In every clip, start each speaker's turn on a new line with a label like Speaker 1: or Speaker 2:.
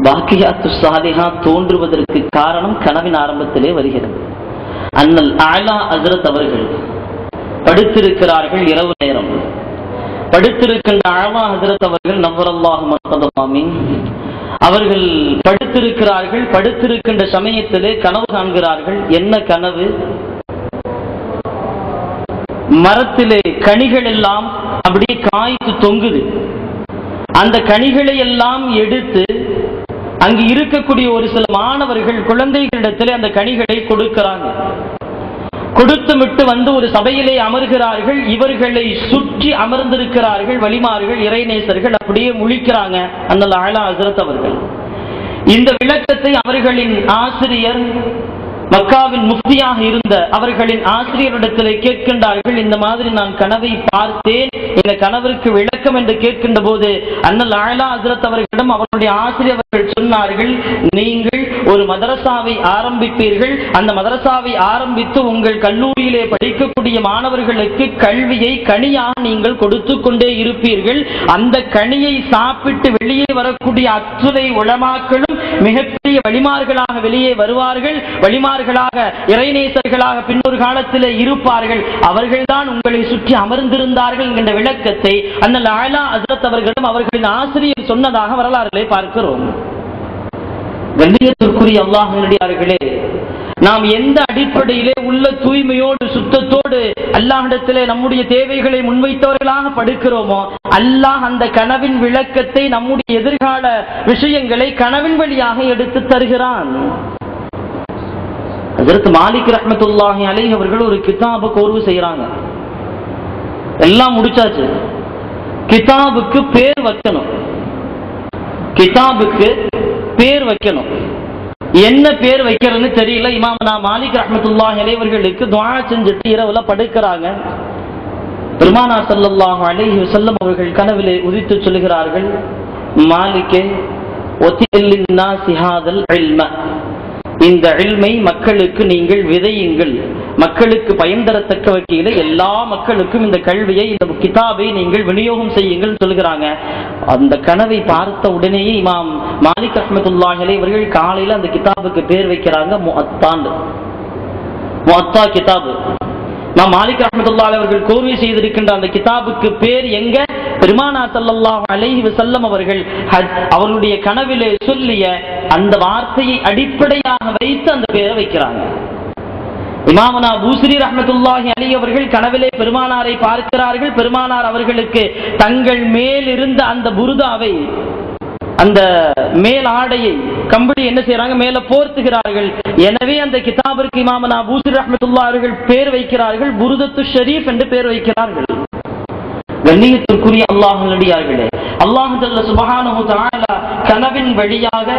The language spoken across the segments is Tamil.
Speaker 1: பாக்கியாத்து சாலிஹா தோன்றுவதற்கு காரணம் கனவின் ஆரம்பத்திலே வருகிறது. அண்ணல் ஆலா ஹஸ்ரத் அவர்கள் படுத்திருக்கிறார்கள். இரவு நேரம் படுத்திருக்கின்ற ஆலா ஹஸ்ரத் அவர்கள் நவ்வரல்லாஹு மர்கதமாமீன் அவர்கள் படுத்திருக்கிறார்கள். படுத்திருக்கின்ற சமயத்திலே கனவு காண்கிறார்கள். என்ன கனவு? மரத்திலே கனிகள் எல்லாம் அப்படியே காய்த்து தொங்குது. அந்த கனிகளை எல்லாம் எடுத்து அங்கு இருக்கக்கூடிய ஒரு சில மாணவர்கள் குழந்தைகளிடத்திலே அந்த கனிகளை கொடுக்கிறாங்க. கொடுத்துவிட்டு வந்து ஒரு சபையிலே அமர்கிறார்கள். இவர்களை சுற்றி அமர்ந்திருக்கிறார்கள் வலிமார்கள், இறைநேசர்கள். அப்படியே முழிக்கிறாங்க அந்த ஆலா ஹஸ்ரத் அவர்கள். இந்த விளக்கத்தை அவர்களின் ஆசிரியர், மக்காவின் முஃப்தியாக இருந்த அவர்களின் ஆசிரியரிடத்திலே கேட்கின்றார்கள். இந்த மாதிரி நான் கனவை பார்த்தேன், இந்த கனவிற்கு விளக்கம் என்று கேட்கின்ற போது அண்ணல் ஆலா ஹஸ்ரத் அவர்களிடம் அவருடைய ஆசிரியர்கள் சொன்னார்கள், நீங்கள் ஒரு மதரசாவை ஆரம்பிப்பீர்கள். அந்த மதரசாவை ஆரம்பித்து உங்கள் கல்லூரியிலே படிக்கக்கூடிய மாணவர்களுக்கு கல்வியை கனியாக நீங்கள் கொடுத்து கொண்டே இருப்பீர்கள். அந்த கனியை சாப்பிட்டு வெளியே வரக்கூடிய அத்துணை உலமாக்களும் மிகப்பெரிய வலிமார்களாக வெளியே வருவார்கள். வலிமார்களாக, இறைநேசர்களாக பின்னொரு காலத்திலே இருப்பார்கள். அவர்கள்தான் உங்களை சுற்றி அமர்ந்திருந்தார்கள் என்கின்ற விளக்கத்தை அண்ணல் ஆலா ஹஸ்ரத் அவர்களிடம் அவர்களின் ஆசிரியர் சொன்னதாக வரலாறுகளை பார்க்கிறோம். கண்ணியத்திற்குரிய அல்லாஹ்வினடியார்களே, நாம் எந்த அடிப்படையிலே உள்ள தூய்மையோடு சுத்தத்தோடு அல்லாஹ்விடத்திலே நம்முடைய தேவைகளை முன்வைத்தவர்களாக படுக்கிறோமோ, அல்லாஹ் அந்த கனவின் விளக்கத்தை, நம்முடைய எதிர்கால விஷயங்களை கனவின் வழியாக எடுத்து தருகிறான். ஹஜ்ரத் மாலிக் ரஹ்மத்துல்லாஹி அலைஹி அவர்கள் ஒரு கிதாபை கோர்வு செய்யறாங்க. எல்லாம் முடிச்சாச்சு. கிதாபுக்கு பேர் வைக்கணும். கிதாபுக்கு பேர் வைக்கணும். என்ன பேர் வைக்கிறதுன்னு தெரியல. இமாமனா மாலிக் ரஹ்மத்துல்லாஹி அலைஹி அவர்களுக்கு துஆ செஞ்சுட்டு இரவுல படுக்கிறாங்க. பெருமானார் ஸல்லல்லாஹு அலைஹி வஸல்லம் அவர்கள் கனவிலே உதித்து சொல்கிறார்கள், மாலிகே ஒத்தில்லின் நாஸி ஹாதல் இல்ம, இந்த இல்மை மக்களுக்கு நீங்கள் விதையுங்கள், மக்களுக்கு பயன் தரத்தக்க வகையில எல்லா மக்களுக்கும் இந்த கல்வியை, இந்த கிதாபை நீங்கள் விநியோகம் செய்யுங்கள் சொல்கிறாங்க. அந்த கனவை பார்த்த உடனேயே இமாம் மாலிக் ரஹ்மத்துல்லாஹி அலைஹி அவர்கள் காலையில அந்த கிதாபுக்கு பேர் வைக்கிறாங்க முஅத்தா கிதாபு. நாம் மாலிக் ரஹ்மத்துல்லாஹி அலைஹி அவர்கள் கோர்வை செய்திருக்கின்ற அந்த கிதாபுக்கு பேர் எங்க? பெருமானார் ஸல்லல்லாஹு அலைஹி வஸல்லம் அவர்கள் அவருடைய கனவிலே சொல்லிய அந்த வார்த்தையை அடிப்படையாக வைத்து அந்த பேரை வைக்கிறாங்க. இமாமனா பூஸ்ரி ரஹ்மத்துல்லாஹி அலைஹி அவர்கள் கனவிலே பெருமானாரை பார்க்கிறார்கள். பெருமானார் அவர்களுக்கு தங்கள் மேல் இருந்த அந்த புருதாவை, அந்த மேல் ஆடையை, கம்பளி என்ன செய்யறாங்க, மேல போர்த்துகிறார்கள். எனவே அந்த கிதாபிற்கு இமாமனா பூஸ்ரி ரஹ்மத்துல்லாஹி அவர்கள் பேர் வைக்கிறார்கள், புருதத்து ஷரீஃப் என்று பேர் வைக்கிறார்கள். கண்ணியத்திற்குரிய அல்லாஹ்வினடியார்களே, அல்லாஹ் ஜல்ல சுப்ஹானஹு தஆலா கனவின் வழியாக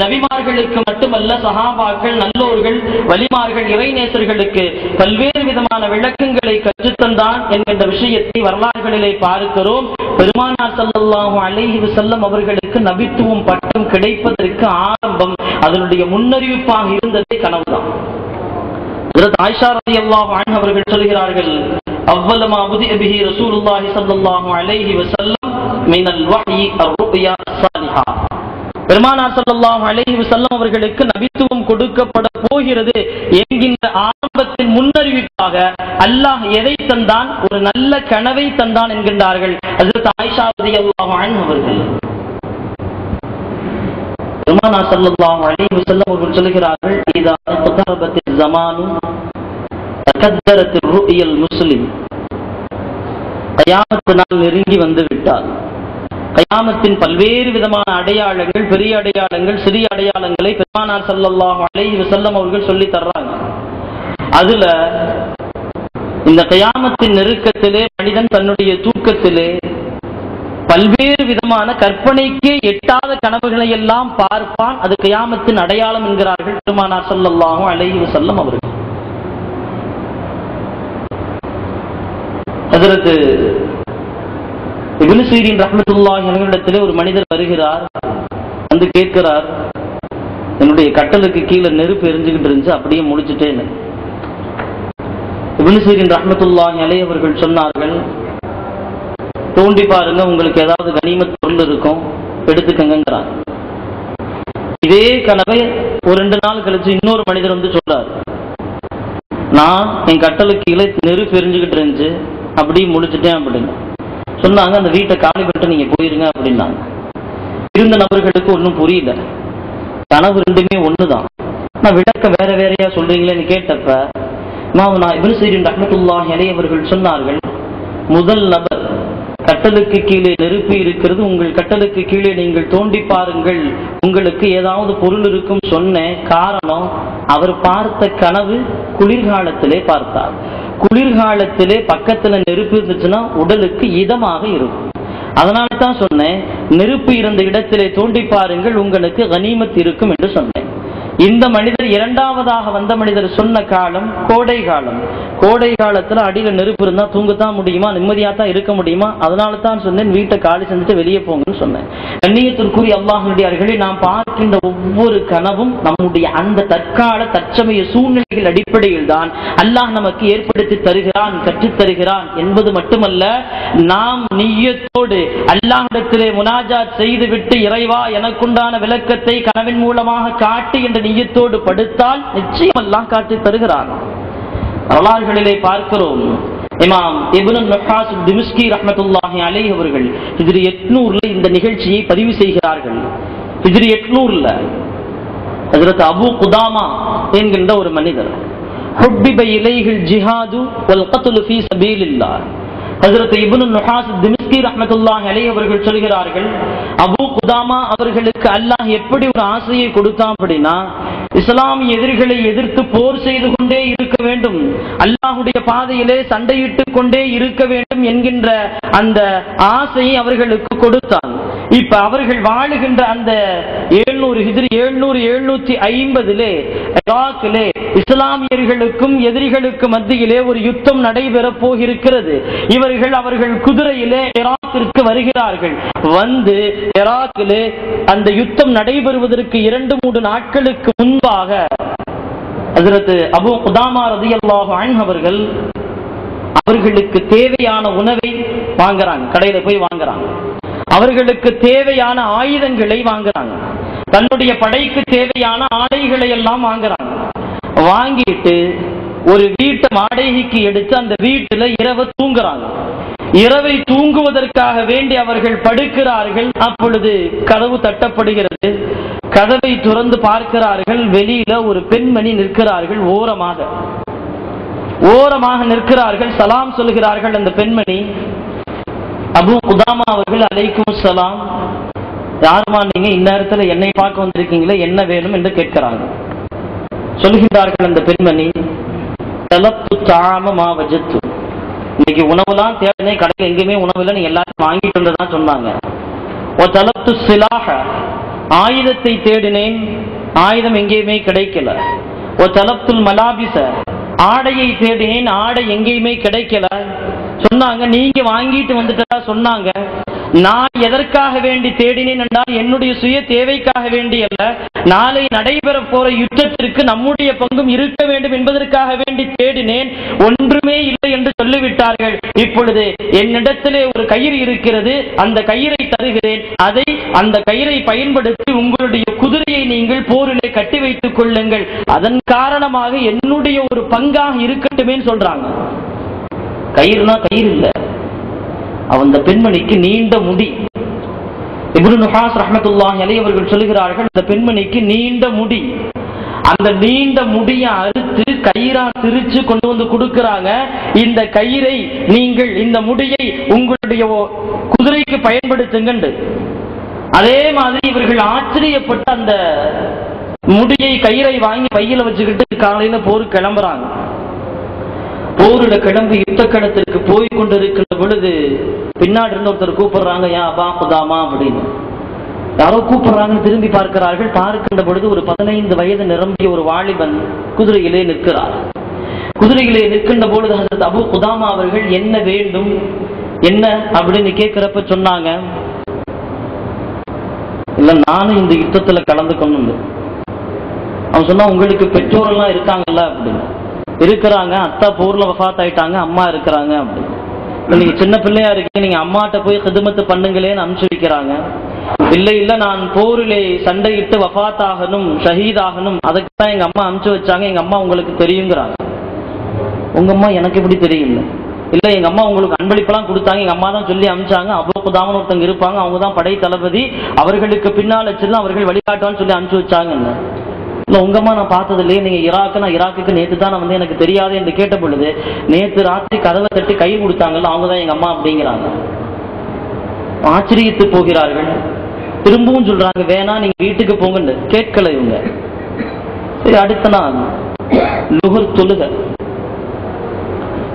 Speaker 1: நபிமார்களுக்கு மட்டுமல்ல, சஹாபாக்கள், நல்லோர்கள், வலிமார்கள், இறைநேசர்களுக்கு பல்வேறு விதமான விளக்கங்களை கற்றுத்தந்தான் என்கின்ற விஷயத்தை வரலாறுகளிலே பார்க்கிறோம். பெருமானார் ஸல்லல்லாஹு அலைஹி வஸல்லம் அவர்களுக்கு நபித்துவம் பட்டம் கிடைப்பதற்கு ஆரம்பம், அதனுடைய முன்னறிவிப்பாக இருந்ததே கனவுதான். ஹஜ்ரத் ஆயிஷா ரலியல்லாஹு அன்ஹா அவர்கள் சொல்கிறார்கள், அவ்வல மா புதிஅ பிஹி ரசூலுல்லாஹி ஸல்லல்லாஹு அலைஹி வஸல்லம் மினல் வஹ்யி அர்-ருயா ஸாலிஹா. பெருமானார் ஸல்லல்லாஹு அலைஹி வஸல்லம் அவர்களுக்கு நபித்துவம் கொடுக்கப்பட போகிறது என்கின்ற ஆரம்பத்தின் முன்னறிவிப்பாக அல்லாஹ் எதை தந்தான்? ஒரு நல்ல கனவை தந்தான் என்கின்றார்கள் ஹஜ்ரத் ஆயிஷா ரலியல்லாஹு அன்ஹா அவர்கள். பெருமானார் ஸல்லல்லாஹு அலைஹி வஸல்லம் அவர்கள் சொல்கிறார்கள், இதா இக்தரபத்திz ஸமானு தகத்தரத் ருயல் முஸ்லிம், கயாமத் நாள் நெருங்கி வந்து விட்டால், கயாமத்தின் பல்வேறு விதமான அடையாளங்கள், பெரிய அடையாளங்கள், சிறிய அடையாளங்களை பெருமானார் ஸல்லல்லாஹு அலைஹி வஸல்லம் அவர்கள் சொல்லி தர்றாங்க. அதுல இந்த கயாமத்தின் நெருக்கத்திலே மனிதன் தன்னுடைய தூக்கத்திலே பல்வேறு விதமான கற்பனைக்கே எட்டாத கனவுகளை எல்லாம் பார்ப்பான். அது கயாமத்தின் அடையாளம் என்கிறார்கள் பெருமானார் ஸல்லல்லாஹு அலைஹி வஸல்லம் அவர்கள். ஹஜ்ரத் இப்னு சீரின் ரஹ்மத்துல்லாஹி அலைஹிடத்திலே ஒரு மனிதர் வருகிறார். வந்து கேட்கிறார், என்னுடைய கட்டலுக்கு கீழே நெருப்பு எரிஞ்சுக்கிட்டு இருந்துச்சு, அப்படியே முடிச்சுட்டேன். இப்னு சீரின் ரஹ்மத்துல்லாஹி அலைஹி அவர்கள் சொன்னார்கள், தோண்டி பாருங்க, உங்களுக்கு ஏதாவது கனிமத் பொருள் இருக்கும் எடுத்துக்கங்கிறார். இதே கனவை ஒரு 2 நாள் கழிச்சு இன்னொரு மனிதர் வந்து சொல்றாரு, நான் என் கட்டலுக்கு கீழே நெருப்பு எரிஞ்சுக்கிட்டு இருந்துச்சு, அப்படி முடிச்சுட்டேன் அப்படின்னு சொன்னாங்க. அந்த வீட்டை காலி பண்ணிட்டு நீங்க போயிருங்க அப்படின்னாங்க. இருந்த நபர்களுக்கு ஒன்றும் புரியல, கனவு ரெண்டுமே ஒண்ணுதான், நான் விளக்க வேற வேறையா சொல்றீங்களேன்னு கேட்டப்ப இமாம் இப்னு சீரின் ரஹ்மத்துல்லாஹி அலைஹி அவர்கள் சொன்னார்கள், முதல் நபர் கட்டலுக்கு கீழே நெருப்பு இருக்கிறது, உங்கள் கட்டலுக்கு கீழே நீங்கள் தோண்டி பாருங்கள், உங்களுக்கு ஏதாவது பொருள் இருக்கும் சொன்னேன். காரணம், அவர் பார்த்த கனவு குளிர்காலத்திலே பார்த்தார். குளிர்காலத்திலே பக்கத்துல நெருப்பு இருந்துச்சுன்னா உடலுக்கு இதமாக இருக்கும். அதனால தான் சொன்னேன், நெருப்பு இருந்த இடத்திலே தோண்டி பாருங்கள், உங்களுக்கு கனிமத் இருக்கும் என்று சொன்னேன். இந்த மனிதர் இரண்டாவதாக வந்த மனிதர் சொன்ன காலம் கோடை காலம். கோடை காலத்துல அடியில நெருப்பு இருந்தா தூங்கத்தான் முடியுமா, நிம்மதியா தான் இருக்க முடியுமா? அதனால தான் சொன்னேன், வீட்டை காலி செஞ்சுட்டு வெளியே போங்கன்னு சொன்னேன். கண்ணியத்திற்குரிய அல்லாஹ்வுடையார்களே, நாம் பார்க்கின்ற ஒவ்வொரு கனவும் நம்முடைய அந்த தற்கால தற்சமய சூழ்நிலைகள் அடிப்படையில் தான் அல்லாஹ் நமக்கு ஏற்படுத்தி தருகிறான், கற்றுத் தருகிறான் என்பது மட்டுமல்ல, நாம் நிய்யத்தோடு அல்லாஹ்விடத்திலே முனாஜாத் செய்துவிட்டு இறைவா எனக்குண்டான விளக்கத்தை கனவின் மூலமாக காட்டி என்ற நிய்யத்தோடு படுத்தால் நிச்சயம் அல்லாஹ் காட்டி தருகிறான். வரலாறுகளிலே பார்க்கிறோம், இமாம் இப்னு நஹாஸ் திமிஷ்கி ரஹ்மத்துல்லாஹி அலைஹி அவர்கள் ஹிஜ்ரி 800 இந்த நிகழ்ச்சியை பதிவு செய்கிறார்கள். ஹிஜ்ரி 800 ஹஜ்ரத் அபூ குதாமா என்கின்ற ஒரு மனிதர், ஹுப்பிப இலைஹில் ஜிஹாது வல் கத்லு ஃபீ சபீலில்லாஹ். ஹஜ்ரத் இப்னு நஹாஸ் திமிஷ்கி ரஹ்மத்துல்லாஹி அலைஹி அவர்கள் சொல்கிறார்கள், அபூ குதாமா அவர்களுக்கு அல்லாஹ் எப்படி ஒரு ஆசையை கொடுத்தான் அப்படின்னா, இஸ்லாமிய எதிரிகளை எதிர்த்து போர் செய்து கொண்டே இருக்க வேண்டும், அல்லாஹ்வுடைய பாதையிலே சண்டையிட்டுக் கொண்டே இருக்க வேண்டும் என்கின்ற அந்த ஆசையை அவர்களுக்கு கொடுத்தான். இப்ப அவர்கள் வாழுகின்ற அந்த 700 ஹிஜ்ரி 750 ஈராக்கிலே இஸ்லாமியர்களுக்கும் எதிரிகளுக்கு மத்தியிலே ஒரு யுத்தம் நடைபெற போகிறது. அவர்கள் குதிரையிலே ஈராக்கிற்கு வருகிறார்கள். வந்து ஈராக்கிலே அந்த யுத்தம் நடைபெறுவதற்கு 2-3 நாட்களுக்கு முன்பாக ஹஜ்ரத் அபூ குதாமா ரலியல்லாஹு அன்ஹு அவர்கள் அவர்களுக்கு தேவையான உணவை வாங்குறாங்க, கடையில போய் வாங்குறாங்க. அவர்களுக்கு தேவையான ஆயுதங்களை வாங்குறாங்க, தன்னுடைய படைக்கு தேவையான ஆடைகளை எல்லாம் வாங்குறாங்க. வாங்கிட்டு ஒரு வீட்டை வாடகைக்கு எடுத்து அந்த வீட்டுல இரவு தூங்குறாங்க. இரவை தூங்குவதற்காக வேண்டி அவர்கள் படுக்கிறார்கள். அப்பொழுது கதவு தட்டப்படுகிறது. கதவை துறந்து பார்க்கிறார்கள். வெளியில ஒரு பெண்மணி நிற்கிறார்கள். ஓரமாக நிற்கிறார்கள். சலாம் சொல்கிறார்கள். அந்த பெண்மணி அபூ குதாமா அவர்கள், அலைக்கும் சலாம், யாருமா நீங்க, இந்நேரத்துல என்னை பார்க்க வந்திருக்கீங்களே, என்ன வேணும் என்று கேட்கிறாங்க. சொல்கின்றார்கள் அந்த பெண்மணி, தலப்து தஆம மா வஜத்து, இன்னைக்கு உணவுலாம் தேடினே, கடையில் எங்கேயுமே உணவு இல்லை, நீங்க எல்லாத்தையும் வாங்கிட்டு வந்ததான் சொன்னாங்க. ஓ தலப்து சிலாஹ, ஆயுதத்தை தேடினேன், ஆயுதம் எங்கேயுமே கிடைக்கல. ஓ தலப்துல் மலாபிச, ஆடையை தேடினேன், ஆடை எங்கேயுமே கிடைக்கல. சொன்னாங்க, நீங்க வாங்கிட்டு வந்துட்டா சொன்னாங்க. நான் எதற்காக வேண்டி தேடினேன் என்றால் என்னுடைய சுய தேவைக்காக வேண்டி அல்ல, நாளை நடைபெற போற யுத்தத்திற்கு நம்முடைய பங்கும் இருக்க வேண்டும் என்பதற்காக வேண்டி தேடினேன். ஒன்றுமே இல்லை என்று சொல்லிவிட்டார்கள். இப்பொழுது என்னிடத்திலே ஒரு கயிறு இருக்கிறது, அந்த கயிறை தருகிறேன், அந்த கயிறை பயன்படுத்தி உங்களுடைய குதிரையை நீங்கள் போரிலே கட்டி வைத்துக் கொள்ளுங்கள், அதன் காரணமாக என்னுடைய ஒரு பங்காக இருக்கட்டுமே சொல்றாங்க. கயிறுனா கயிறு இல்ல, அந்த பெண்மணிக்கு நீண்ட முடி. இப்னு நஹாஸ் ரஹ்மத்துல்லாஹி அலைஹி அவர்கள் சொல்கிறார்கள், அந்த பெண்மணிக்கு நீண்ட முடி. அந்த நீண்ட முடியை அறுத்து கயிறா திரிச்சு கொண்டு வந்து கொடுக்கிறாங்க. இந்த கயிறை நீங்கள், இந்த முடியை உங்களுடைய குதிரைக்கு பயன்படுத்துங்க. அதே மாதிரி இவர்கள் ஆச்சரியப்பட்டு அந்த முடியை, கயிறை வாங்கி பையில வச்சுக்கிட்டு காலையில போர் கிளம்புறாங்க. போரிட கிளம்பி யுத்த களத்திற்கு போய் கொண்டிருக்கின்ற பொழுது பின்னாடி இருந்து ஒருத்தர் கூப்பிடுறாங்க, யா அபா குதாமா அப்படின்னு. யாரோ கூப்பிடுறாங்கன்னு திரும்பி பார்க்கிறார்கள். பார்க்கின்ற பொழுது ஒரு 15 வயது நிரம்பிய ஒரு வாலிபன் குதிரையிலே நிற்கிறார். குதிரையிலே நிற்கின்ற பொழுது ஹஜ்ரத் அபூ குதாமா அவர்கள் என்ன வேண்டும் என்ன அப்படின்னு கேட்கிறப்ப சொன்னாங்க, இல்ல நானும் இந்த யுத்தத்துல கலந்துக்கணும். அவன் சொன்னா, உங்களுக்கு பெற்றோரெல்லாம் இருக்காங்கல்ல அப்படின்னு. இருக்கிறாங்க, அத்தா போர்ல வஃபாத் ஆயிட்டாங்க, அம்மா இருக்கிறாங்க அப்படின்னு. நீங்க சின்ன பிள்ளையா இருக்கீங்க, நீங்க அம்மாட்ட போய் ஹிதமத்து பண்ணுங்களேன்னு அனுப்பிச்சு வைக்கிறாங்க. இல்லை இல்ல நான் போரிலே சண்டையிட்டு வஃபாத்தாகணும், ஷஹீதாகணும், அதுக்கு தான் எங்க அம்மா அனுப்பிச்சு வச்சாங்க, எங்க அம்மா உங்களுக்கு தெரியுங்கிறாங்க. உங்க அம்மா எனக்கு எப்படி தெரியல? இல்ல எங்க அம்மா உங்களுக்கு அன்பளிப்பெல்லாம் கொடுத்தாங்க, எங்க அம்மா தான் சொல்லி அனுப்பிச்சாங்க, அபூ குதாமா ஒருத்தங்க இருப்பாங்க, அவங்க தான் படை தளபதி, அவர்களுக்கு பின்னால் செல்ல அவர்கள் வழிகாட்டுவான்னு சொல்லி அனுப்பிச்சு வச்சாங்க. இல்ல உங்க அம்மா நான் பார்த்தது இல்லையே, நீங்க நான் ஈராக்குக்கு நேற்று தான் வந்து எனக்கு தெரியாது என்று கேட்ட பொழுது, நேற்று ராத்திரி கதவை தட்டி கை கொடுத்தாங்கல்ல, அவங்க தான் எங்க அம்மா அப்படிங்கிறாங்க. ஆச்சரியத்து போகிறார்கள். திரும்பவும் சொல்றாங்க வேணா நீங்க வீட்டுக்கு போங்கன்னு. கேட்கல இவங்க. சரி, அடுத்த நாள்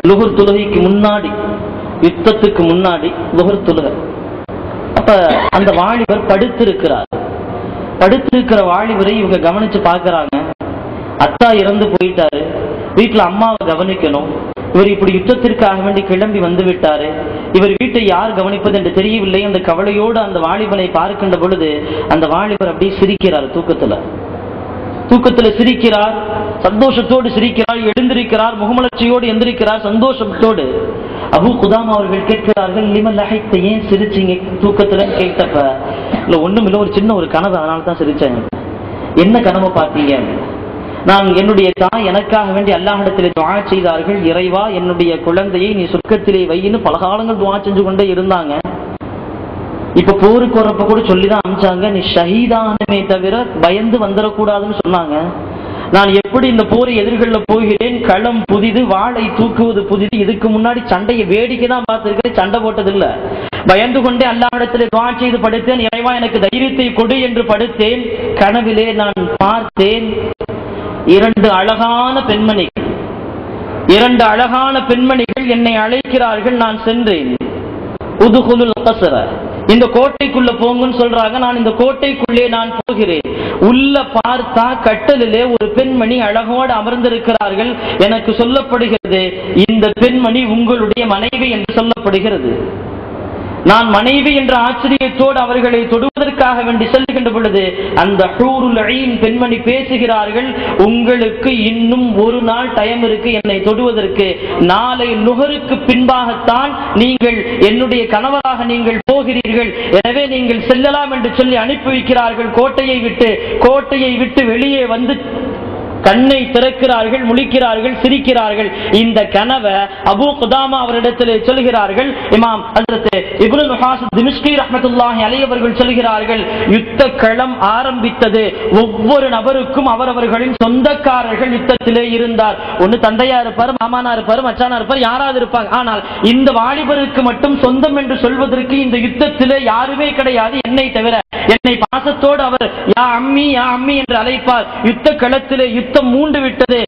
Speaker 1: லுஹர் தொழுகைக்கு முன்னாடி, யுத்தத்துக்கு முன்னாடி லுஹர் தொழுகை. அப்ப அந்த வாலிபர் படுத்திருக்கிறார். படுத்திருக்கிற வாலிபரை இவங்க கவனிச்சு பாக்குறாங்க. அத்தா இறந்து போயிட்டாரு, வீட்டுல அம்மாவை கவனிக்கணும், இவர் இப்படி யுத்தத்திற்காக வேண்டி கிளம்பி வந்து விட்டாரு, இவர் வீட்டை யார் கவனிப்பது என்று தெரியவில்லை. அந்த கவலையோடு அந்த வாலிபனை பார்க்கின்ற பொழுது அந்த வாலிபர் அப்படியே சிரிக்கிறார். தூக்கத்துல சிரிக்கிறார், சந்தோஷத்தோடு சிரிக்கிறார், எழுந்திருக்கிறார், முகமலர்ச்சியோடு எந்திரிக்கிறார், சந்தோஷத்தோடு. அபூ குதாமா அவர்கள் கேட்கிறார்கள், லிமன் லஹைத்த, ஏன் சிரிச்சீங்க தூக்கத்துல கேட்டப்ப? இல்ல ஒண்ணும் இல்ல, ஒரு சின்ன ஒரு கனவு, அதனால தான் சிரிச்சேன். என்ன கனவை பார்த்தீங்க? நான் என்னுடைய தாய் எனக்காக வேண்டி அல்லாஹ்விடத்திலே துஆ செய்தார்கள், இறைவா என்னுடைய குழந்தையை நீ சொர்க்கத்திலே வையின்னு பல காலங்கள் துஆ செஞ்சு கொண்டே இருந்தாங்க. இப்ப போருக்கு வரப்ப கூட சொல்லிதான் அனுப்பிச்சாங்க, நீ ஷஹீதானமே தவிர பயந்து வந்துடக்கூடாதுன்னு சொன்னாங்க. நான் எப்படி இந்த போரை எதிர்கொள்ள போகிறேன்? களம் புதிது, வாளை தூக்குவது புதிது. இதுக்கு முன்னாடி சண்டையை வேடிக்கை தான் பார்த்திருக்கிறேன், சண்டை போட்டதில்லை. பயந்து கொண்டே அல்லாஹ்விடத்திலே துஆ செய்து படுத்தேன், இறைவா எனக்கு தைரியத்தை கொடு என்று படுத்தேன். கனவிலே நான் பார்த்தேன், இரண்டு அழகான பெண்மணிகள் என்னை அழைக்கிறார்கள். நான் சென்றேன். உதுகுலுல் கஸ்ர, இந்த கோட்டைக்குள்ள போங்கன்னு சொல்றாங்க. நான் இந்த கோட்டைக்குள்ளே நான் போகிறேன். உள்ள பார்த்தா கட்டலிலே ஒரு பெண்மணி அழகோடு அமர்ந்திருக்கிறார்கள். எனக்கு சொல்லப்படுகிறது இந்த பெண்மணி உங்களுடைய மனைவி என்று சொல்லப்படுகிறது. நான் மனைவி என்ற ஆச்சரியத்தோடு அவர்களை தொடுவதற்காக வேண்டி செல்கின்ற பொழுது அந்த ஹூருல் ஐன் பெண்மணி பேசுகிறார்கள், உங்களுக்கு இன்னும் ஒரு நாள் டைம் இருக்கு என்னை தொடுவதற்கு. நாளை லுஹருக்கு பின்பாகத்தான் நீங்கள் என்னுடைய கணவராக நீங்கள் போகிறீர்கள், எனவே நீங்கள் செல்லலாம் என்று சொல்லி அனுப்பி வைக்கிறார்கள். கோட்டையை விட்டு வெளியே வந்து கண்ணை திறக்கிறார்கள், முழிக்கிறார்கள், சிரிக்கிறார்கள். இந்த கனவை அபூ குதாமா அவரிடத்தில் சொல்கிறார்கள். இமாம் ஹஜ்ரத் இப்னு முஹாசிப் திமிஷ்கி ரஹ்மத்துல்லாஹி அலைஹி அவர்கள் சொல்கிறார்கள், யுத்த களம் ஆரம்பித்தது. ஒவ்வொரு நபருக்கும் அவரவர்களின் சொந்தக்காரர்கள் யுத்தத்திலே இருந்தார். ஒன்னு தந்தையா இருப்பார், மாமானா இருப்பார், மச்சானா இருப்பார், யாராவது இருப்பாங்க. ஆனால் இந்த வாலிபருக்கு மட்டும் சொந்தம் என்று சொல்வதற்கு இந்த யுத்தத்திலே யாருமே கிடையாது, என்னை தவிர. என்னை பாசத்தோடு அவர் யா அம்மி யா அம்மி என்று அழைப்பார். யுத்த களத்திலே யுத்தம் மூண்டு விட்டது.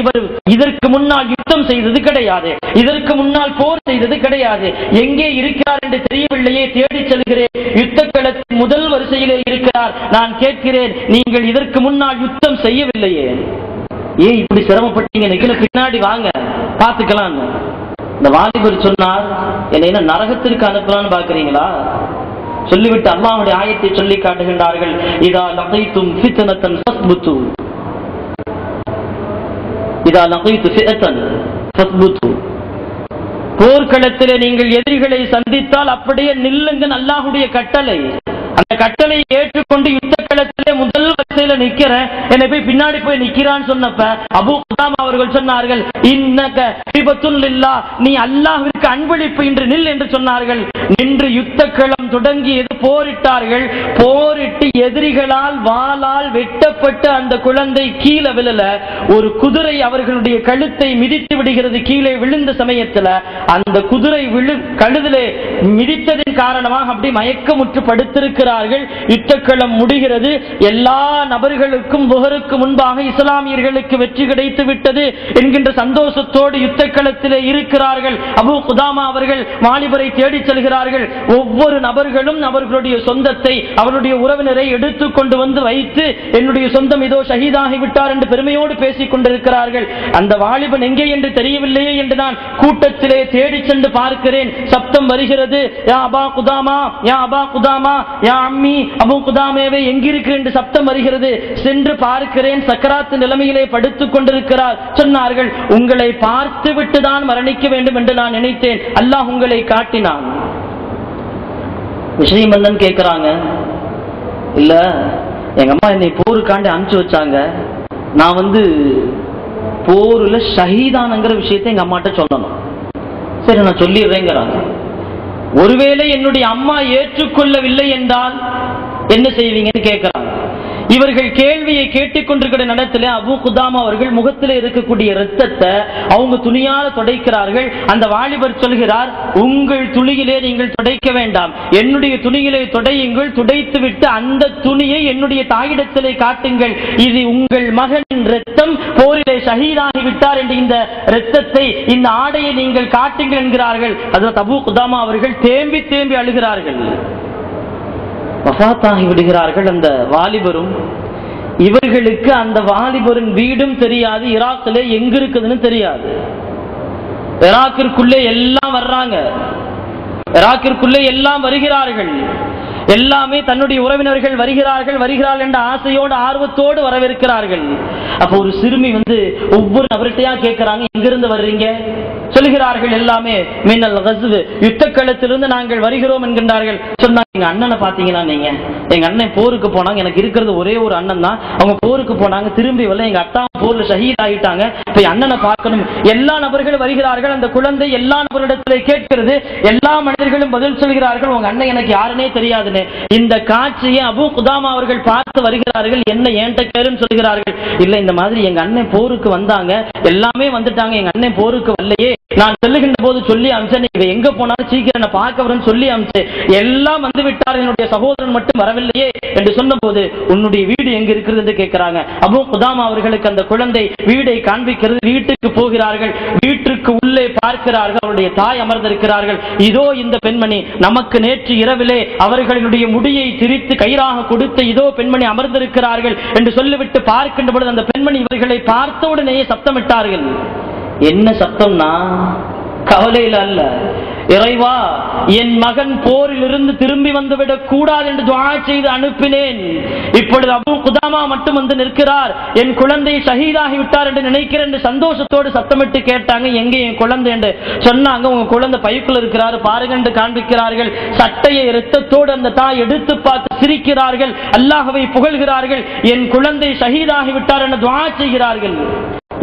Speaker 1: இவர் இதற்கு முன்னால் யுத்தம் செய்தது கிடையாது, இதற்கு முன்னால் போர் செய்தது கிடையாது. எங்கே இருக்கிறார் என்று தெரியவில்லையே, தேடி செல்கிறேன். யுத்த களத்தின் முதல் வரிசையிலே இருக்கிறார். நான் கேட்கிறேன், நீங்கள் இதற்கு முன்னால் யுத்தம் செய்யவில்லையே, ஏன் இப்படி சிரமப்பட்டீங்க? பின்னாடி வாங்க பார்த்துக்கலாம். இந்த வாலிபர் சொன்னார், என்ன நரகத்திற்கு அனுப்பலான்னு பாக்குறீங்களா? சொல்லிவிட்டு அல்லாஹ்வுடைய ஆயத்தை சொல்லி காட்டுகின்றார்கள், இதா லகைத்தும் ஃபித்னத்தன் ஃபஸ்புது, இதா லகைத்து ஃபிஅத்தன் ஃபஸ்புது. போர்க்களத்திலே நீங்கள் எதிரிகளை சந்தித்தால் அப்படியே நில்லுங்க, அல்லாஹ்வுடைய கட்டளை. அந்த கட்டளையை ஏற்றுக்கொண்டு யுத்த களத்திலே முதல் வரிசையில நிக்கிறேன், என்னை போய் பின்னாடி போய் நிக்கிறான்னு சொன்னப்ப அபூ குதாமா அவர்கள் சொன்னார்கள், இன்னக ஹிபத்துல் லில்லாஹ், நீ அல்லாஹ்விற்கு அன்பளிப்பு இன்று நில் என்று சொன்னார்கள். நின்று யுத்த களம் தொடங்கியது. போரிட்டார்கள். போரிட்டு எதிரிகளால் வாளால் வெட்டப்பட்ட அந்த குழந்தை கீழே விழல. ஒரு குதிரை அவர்களுடைய கழுத்தை மிதித்து விடுகிறது. கீழே விழுந்த சமயத்தில் அந்த குதிரை கழுதிலே மிதித்ததின் காரணமாக அப்படி மயக்கமுற்று படுத்திருக்கிறார்கள். யுத்தக்களம் முடிகிறது. எல்லா நபர்களுக்கும் புகருக்கு முன்பாக இஸ்லாமியர்களுக்கு வெற்றி கிடைத்து விட்டது என்கின்ற சந்தோஷத்தோடு யுத்த களத்திலே இருக்கிறார்கள். அபூ குதாமா அவர்கள் வாலிபரை தேடி செல்கிறார்கள். ஒவ்வொரு நபர்களும் அவர்களுடைய சொந்தத்தை, அவருடைய உறவினரை எடுத்துக் கொண்டு வந்து வைத்து, என்னுடைய சொந்தம் இதோ ஷஹீதாகி விட்டார் என்று பெருமையோடு பேசிக் கொண்டிருக்கிறார்கள். அந்த வாலிபன் எங்கே என்று தெரியவில்லையே என்று நான் கூட்டத்திலே தேடி சென்று பார்க்கிறேன். சப்தம் வருகிறது, யா அபா குதாமா, யா அபா குதாமா, யா அம்மி, அபூ குதாமாவே எங்கிருக்கிறேன் என்று சப்தம் வருகிறது. சென்று பார்க்கிறேன், சக்கராத்து நிலைமையிலே படுத்துக் கொண்டிருக்கிறார். சொன்னார்கள், உங்களை பார்த்து விட்டுதான் மரணிக்க வேண்டும் என்று நான் நினைத்தேன், அல்லாஹ் உங்களை காட்டினான். விஷயம் என்னன்னு கேட்கிறாங்க. இல்ல, எங்க அம்மா என்னை போருக்காண்டி அனுப்பிச்சு வச்சாங்க, நான் போர்ல ஷஹீதானங்கிற விஷயத்தை எங்க அம்மாட்ட சொல்லணும். சரி, நான் சொல்லிடுறேங்கிறாங்க. ஒருவேளை என்னுடைய அம்மா ஏற்றுக்கொள்ளவில்லை என்றால் என்ன செய்வீங்கன்னு கேட்கிறாங்க. இவர்கள் கேள்வியை கேட்டுக்கொண்டிருக்கிற நேரத்தில் அபூ குதாமா அவர்கள் முகத்தில் இருக்கக்கூடிய இரத்தத்தை அவங்க துணியால துடைக்கிறார்கள். அந்த வாலிபர் சொல்கிறார், உங்கள் துணியிலே நீங்கள் துடைக்க வேண்டாம், என்னுடைய துணியிலே துடையுங்கள், துடைத்து விட்டு அந்த துணியை என்னுடைய தாயிடத்திலே காட்டுங்கள், இது உங்கள் மகனின் இரத்தம், போரிலே ஷஹீதாகி விட்டார் என்று இந்த இரத்தத்தை, இந்த ஆடையை நீங்கள் காட்டுங்கள் என்கிறார்கள். ஹஜ்ரத் அபூ குதாமா அவர்கள் தேம்பி தேம்பி அழுகிறார்கள். வஃபாத்தாகி விடுகிறார்கள் அந்த வாலிபரும். இவர்களுக்கு அந்த வாலிபரின் வீடும் தெரியாது, ஈராக்கிலே எங்க இருக்குதுன்னு தெரியாது. ஈராக்கிற்குள்ளே எல்லாம் வர்றாங்க, ஈராக்கிற்குள்ளே எல்லாம் வருகிறார்கள். எல்லாமே தன்னுடைய உறவினர்கள் வருகிறார்கள் என்ற ஆசையோடு ஆர்வத்தோடு வரவேற்கிறார்கள். அப்போ ஒரு சிறுமி ஒவ்வொரு நபர்கிட்டையா கேட்கிறாங்க, எங்கிருந்து வர்றீங்க? சொல்கிறார்கள் எல்லாமே மின்னல் கஸ்வு, யுத்த களத்திலிருந்து நாங்கள் வருகிறோம் என்கின்றார்கள். சொன்னாங்க, எங்க அண்ணனை பாத்தீங்களா? நீங்க எங்க அண்ணன் போருக்கு போனாங்க, எனக்கு இருக்கிறது ஒரே ஒரு அண்ணன் தான், அவங்க போருக்கு போனாங்க, திரும்பி வரல, எங்க அத்தா போர்ல ஷஹீத் ஆகிட்டாங்க, இப்ப அண்ணனை பார்க்கணும். எல்லா நபர்களும் வருகிறார்கள். அந்த குழந்தை எல்லா நபரிடத்திலே கேட்கிறது. எல்லா மனிதர்களும் பதில் சொல்கிறார்கள், உங்க அண்ணன் எனக்கு யாருன்னே தெரியாதுன்னு. இந்த காட்சியை அபூ குதாமா அவர்கள் பார்த்து வருகிறார்கள். என்ன ஏன்ட்ட கேளுன்னு சொல்கிறார்கள். இல்ல, இந்த மாதிரி எங்க அண்ணன் போருக்கு வந்தாங்க, எல்லாமே வந்துட்டாங்க, எங்க அண்ணன் போருக்கு வரலையே, நான் செல்லுகின்ற போது சொல்லி அமிச்சேன், நீங்க எங்க போனாலும் சீக்கிரம் என்ன பார்க்க வரேன்னு சொல்லி அமிச்சேன், எல்லாம் வந்து விட்டார், என்னுடைய சகோதரன் மட்டும் வரவில்லையே என்று சொன்ன போது, உன்னுடைய வீடு எங்க இருக்கிறது என்று கேட்கிறாங்க. அபூ குதாமா அவர்களுக்கு அந்த குழந்தை வீடை காண்பிக்கிறது. வீட்டுக்கு போகிறார்கள். வீட்டுக்கு உள்ளே பார்க்கிறார்கள், அவருடைய தாய் அமர்ந்திருக்கிறார்கள். இதோ இந்த பெண்மணி, நமக்கு நேற்று இரவிலே அவர்களினுடைய முடியை திரித்து கயிறாக கொடுத்து இதோ பெண்மணி அமர்ந்திருக்கிறார்கள் என்று சொல்லிவிட்டு பார்க்கின்ற பொழுது அந்த பெண்மணி இவர்களை பார்த்தவுடனேயே சப்தமிட்டார்கள். என்ன சத்தம்னா, கவலையில் அல்ல, இறைவா, என் மகன் போரில் இருந்து திரும்பி வந்துவிடக் கூடாது என்று துஆ செய்து அனுப்பினேன். இப்பொழுது அபூ குதாமா மட்டும் நிற்கிறார், என் குழந்தை ஷஹீதாகி விட்டார் என்று நினைக்கிறேன் என்று சந்தோஷத்தோடு சத்தமிட்டு கேட்டாங்க. எங்க என் குழந்தை என்று சொன்னாங்க. உங்க குழந்தை பைக்குள்ள இருக்கிறார் பாருங்க என்று காண்பிக்கிறார்கள். சட்டையை இரத்தத்தோடு அந்த தாய் எடுத்து பார்த்து சிரிக்கிறார்கள், அல்லாஹ்வை புகழ்கிறார்கள். என் குழந்தை ஷஹீதாகி விட்டார் என்று துஆ செய்கிறார்கள்.